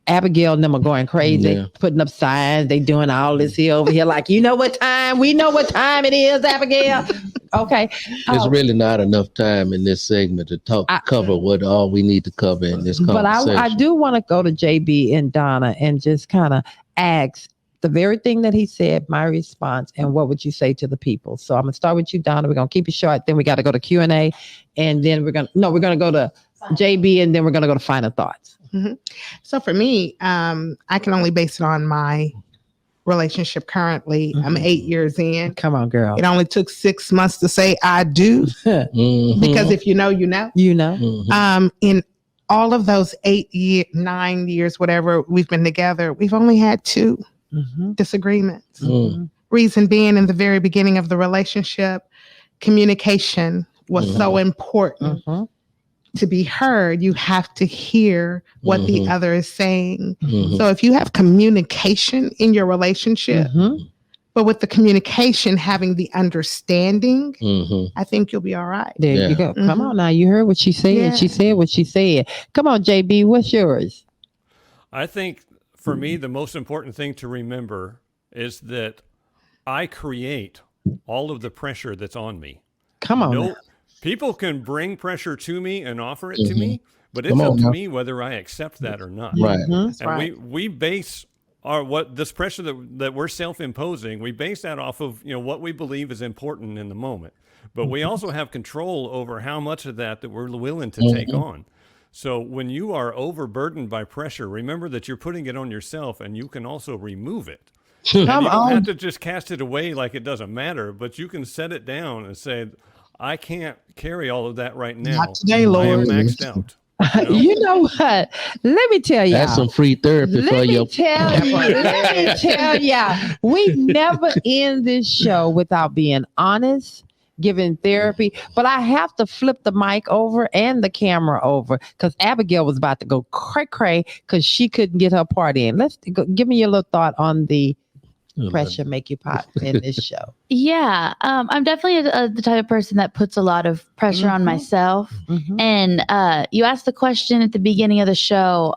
Abigail and them are going crazy, putting up signs. They doing all this here over here. Like, you know what time? We know what time it is, Abigail. Okay. There's really not enough time in this segment to cover what all we need to cover in this conversation. But I do want to go to JB and Donna and just kind of ask the very thing that he said, my response, and what would you say to the people? So I'm going to start with you, Donna. We're going to keep it short. Then we got to go to Q&A. And then we're going to go to JB, and then we're going to go to final thoughts. So for me, I can only base it on my relationship currently. I'm 8 years in. Come on, girl. It only took 6 months to say I do. Because if you know, you know. You know. In all of those 9 years, whatever we've been together, we've only had 2 disagreements. Reason being, in the very beginning of the relationship, communication was so important. To be heard, you have to hear what the other is saying. So if you have communication in your relationship, but with the communication having the understanding, I think you'll be all right. There you go. Come on now. You heard what she said. Yeah. She said what she said. Come on, JB. What's yours? I think for me, the most important thing to remember is that I create all of the pressure that's on me. Come on. People can bring pressure to me and offer it to me, but it's up to me whether I accept that or not. Right. And we base what this pressure that we're self-imposing, we base that off of, what we believe is important in the moment. But we also have control over how much of that we're willing to take on. So when you are overburdened by pressure, remember that you're putting it on yourself, and you can also remove it. And you don't have to just cast it away like it doesn't matter, but you can set it down and say, I can't carry all of that right now. Not today, Lord. I am maxed out. You know what? Let me tell you. That's some free therapy for you. Let me tell ya. We never end this show without being honest, giving therapy. But I have to flip the mic over and the camera over because Abigail was about to go cray because she couldn't get her part in. Let's go. Give me your little thought on the pressure make you pop in this show. Yeah, I'm definitely the type of person that puts a lot of pressure on myself. And you asked the question at the beginning of the show,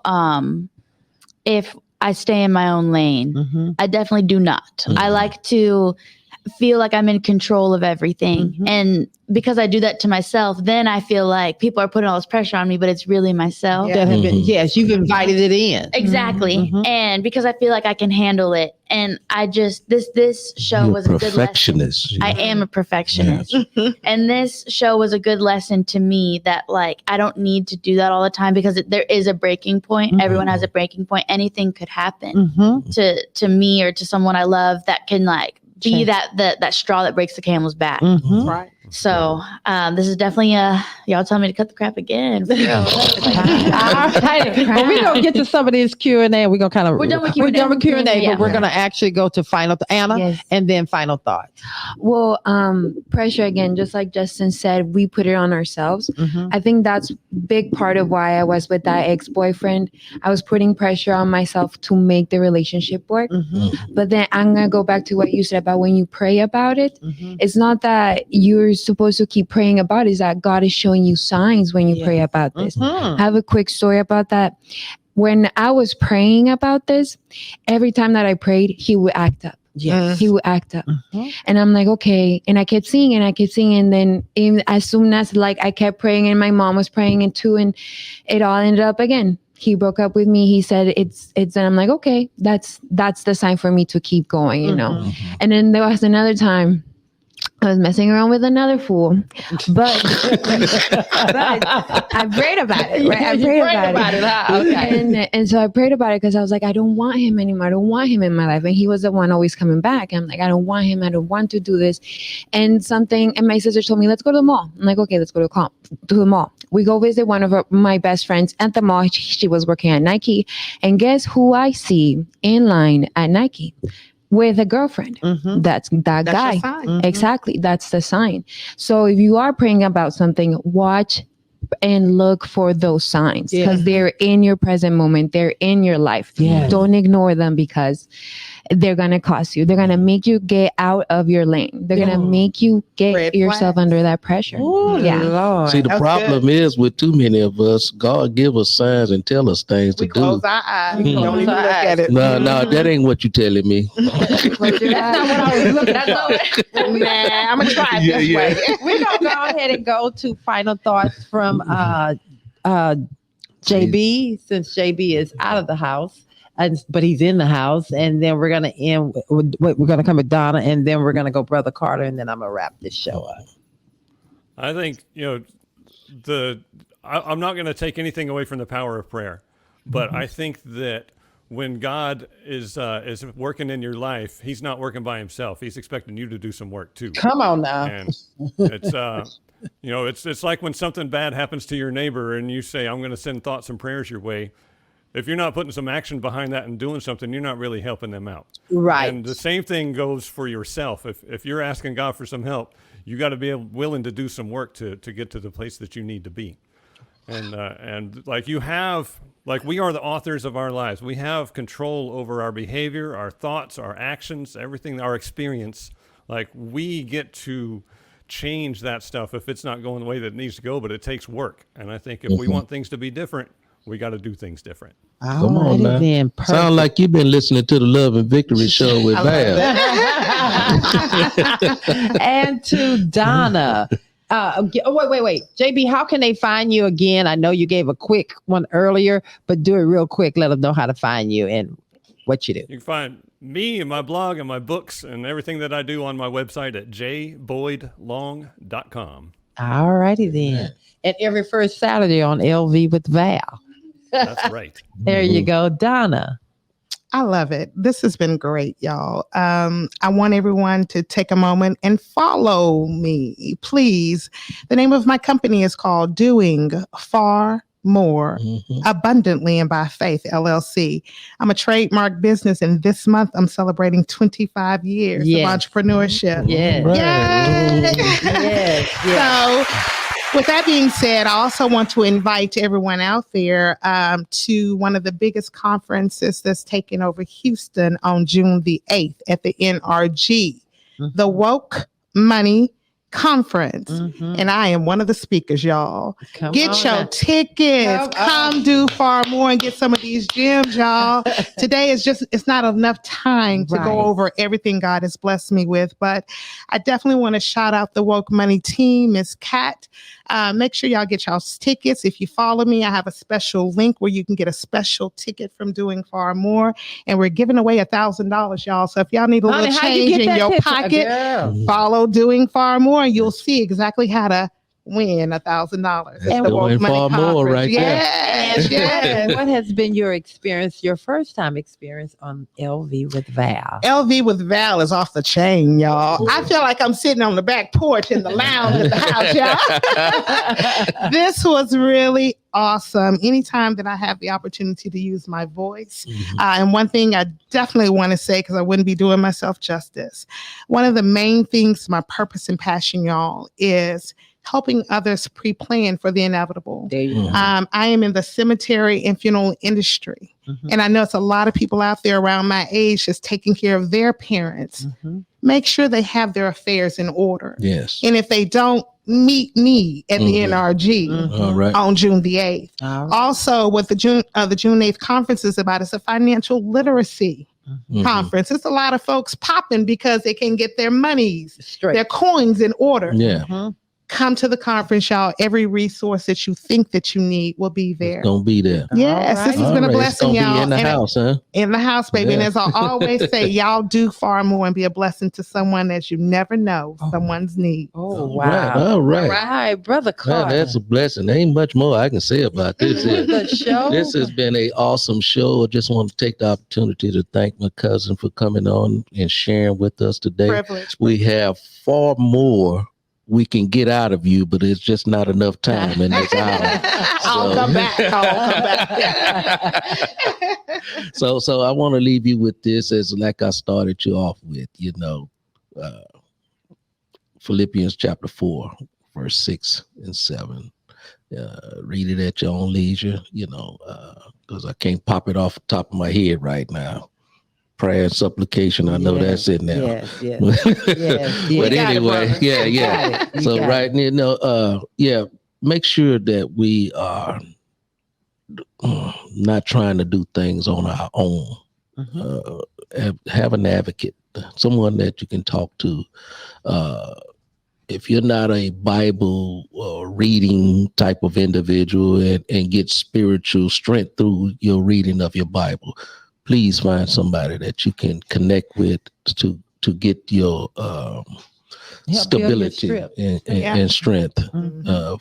if I stay in my own lane. I definitely do not. I like to feel like I'm in control of everything. And because I do that to myself, then I feel like people are putting all this pressure on me, but it's really myself. Yes, you've invited it in. Exactly. And because I feel like I can handle it. And I just, this show was a good lesson. I am a perfectionist. And this show was a good lesson to me that like, I don't need to do that all the time because there is a breaking point. Everyone has a breaking point. Anything could happen to me or to someone I love that can like be that straw that breaks the camel's back. Right. So this is definitely y'all tell me to cut the crap again. For real. All right. Well, we're going to get to some of this Q&A. We're going to kind of, we're done with Q&A, but we're going to actually go to final, Anna, and then final thoughts. Well, pressure again, just like Justin said, we put it on ourselves. I think that's big part of why I was with that ex-boyfriend. I was putting pressure on myself to make the relationship work. But then I'm going to go back to what you said about when you pray about it. It's not that you're supposed to keep praying about it, is that God is showing you signs when you pray about this. I have a quick story about that. When I was praying about this, every time that I prayed, he would act up. He would act up. And I'm like, okay. And I kept seeing and then as soon as like I kept praying and my mom was praying it too, and it all ended up again. He broke up with me. He said it's and I'm like, okay, that's the sign for me to keep going, you know. And then there was another time I was messing around with another fool, but I prayed about it. Right? I prayed about it. Okay. And so I prayed about it because I was like, I don't want him anymore. I don't want him in my life. And he was the one always coming back. I'm like, I don't want him. I don't want to do this. And my sister told me, let's go to the mall. I'm like, okay, let's go to the mall. We go visit one of my best friends at the mall. She was working at Nike. And guess who I see in line at Nike? With a girlfriend. That's that guy. Exactly. That's the sign. So if you are praying about something, watch and look for those signs because they're in your present moment. They're in your life. Don't ignore them because they're going to cost you. They're going to make you get out of your lane. They're going to make you get yourself under that pressure. Lord. See, the problem is with too many of us, God give us signs and tell us things to do. Close our eyes. Don't even look at it. No, that ain't what you're telling me. That's not what I was looking at. Man, I'm going to try it this way. We're going to go ahead and go to final thoughts from JB, since JB is out of the house. But he's in the house, and then we're going to end. We're going to come with Donna, and then we're going to go Brother Carter, and then I'm going to wrap this show up. I think, I'm not going to take anything away from the power of prayer, but I think that when God is working in your life, he's not working by himself. He's expecting you to do some work too. Come on now. And it's, it's like when something bad happens to your neighbor and you say, I'm going to send thoughts and prayers your way. If you're not putting some action behind that and doing something, you're not really helping them out. Right. And the same thing goes for yourself. If you're asking God for some help, you got to be willing to do some work to get to the place that you need to be. And like we are the authors of our lives. We have control over our behavior, our thoughts, our actions, everything, our experience. Like we get to change that stuff if it's not going the way that it needs to go, but it takes work. And I think if we want things to be different, we got to do things different. Come on, man. Sound like you've been listening to the Love and Victory show with Val. And to Donna. Wait. JB, how can they find you again? I know you gave a quick one earlier, but do it real quick. Let them know how to find you. And what you do. You can find me and my blog and my books and everything that I do on my website at jboydlong.com. All righty then. And every first Saturday on LV with Val. That's right. There you go, Donna. I love it. This has been great, y'all. I want everyone to take a moment and follow me, please. The name of my company is called Doing Far More Abundantly and by Faith, LLC. I'm a trademark business, and this month I'm celebrating 25 years of entrepreneurship. Yes. Yes. So, with that being said, I also want to invite everyone out there to one of the biggest conferences that's taking over Houston on June the 8th at the NRG, the Woke Money Conference. And I am one of the speakers, y'all. Get your tickets. Come do far more and get some of these gems, y'all. Today is just, it's not enough time to go over everything God has blessed me with, but I definitely want to shout out the Woke Money team, Miss Kat. Make sure y'all get y'all's tickets. If you follow me, I have a special link where you can get a special ticket from Doing Far More. And we're giving away $1,000, y'all. So if y'all need a little change in your pocket, follow Doing Far More and you'll see exactly how to win $1,000. And Doing Far More right there. Yes. What has been your experience, your first time experience on LV with Val? LV with Val is off the chain, y'all. I feel like I'm sitting on the back porch in the lounge at the house, y'all. This was really awesome. Anytime that I have the opportunity to use my voice. And one thing I definitely want to say, because I wouldn't be doing myself justice, one of the main things, my purpose and passion, y'all, is helping others pre-plan for the inevitable. I am in the cemetery and funeral industry. And I know it's a lot of people out there around my age just taking care of their parents. Make sure they have their affairs in order. Yes. And if they don't, meet me at the NRG on June the 8th. Also, what the June 8th conference is about is a financial literacy conference. It's a lot of folks popping because they can get their monies, their coins in order. Come to the conference, y'all. Every resource that you think that you need will be there. It's gonna be there. Yes, this has been a blessing, y'all. Be in the house, huh? In the house, baby. And as I always say, y'all do far more and be a blessing to someone as you never know someone's need. Oh, wow. All right. All right, Brother Carter. That's a blessing. There ain't much more I can say about this. The show. This has been an awesome show. I just want to take the opportunity to thank my cousin for coming on and sharing with us today. Privilege. We have far more we can get out of you, but it's just not enough time in this hour. I'll come back. So I want to leave you with this as like I started you off with, Philippians chapter 4, verse 6 and 7. Read it at your own leisure, because I can't pop it off the top of my head right now. Prayer and supplication, I know that's it now. Yes. But anyway, So make sure that we are not trying to do things on our own. Have an advocate, someone that you can talk to. If you're not a Bible reading type of individual and get spiritual strength through your reading of your Bible, please find somebody that you can connect with to get your stability and strength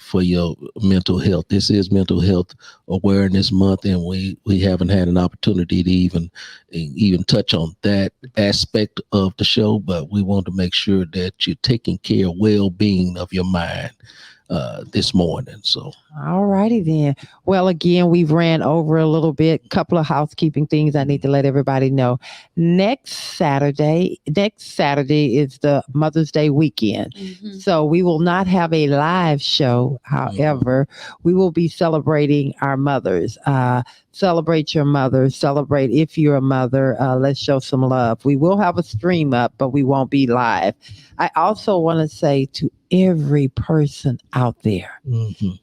for your mental health. This is Mental Health Awareness Month, and we haven't had an opportunity to even touch on that aspect of the show, but we want to make sure that you're taking care of well-being of your mind this morning. So all righty then. Well, again, we've ran over a little bit. Couple of housekeeping things I need to let everybody know. Next Saturday is the Mother's Day weekend. So we will not have a live show. However, we will be celebrating our mothers. Celebrate your mother. Celebrate if you're a mother. Let's show some love. We will have a stream up, but we won't be live. I also want to say to every person out there.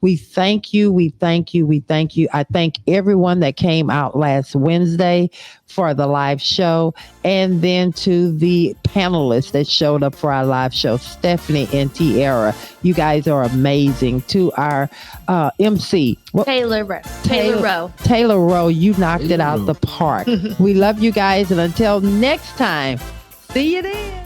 We thank you. We thank you. We thank you. I thank everyone that came out last Wednesday for the live show, and then to the panelists that showed up for our live show, Stephanie and Tiara. You guys are amazing. To our MC, Taylor Rowe, you knocked it out the park. We love you guys, and until next time, see you then.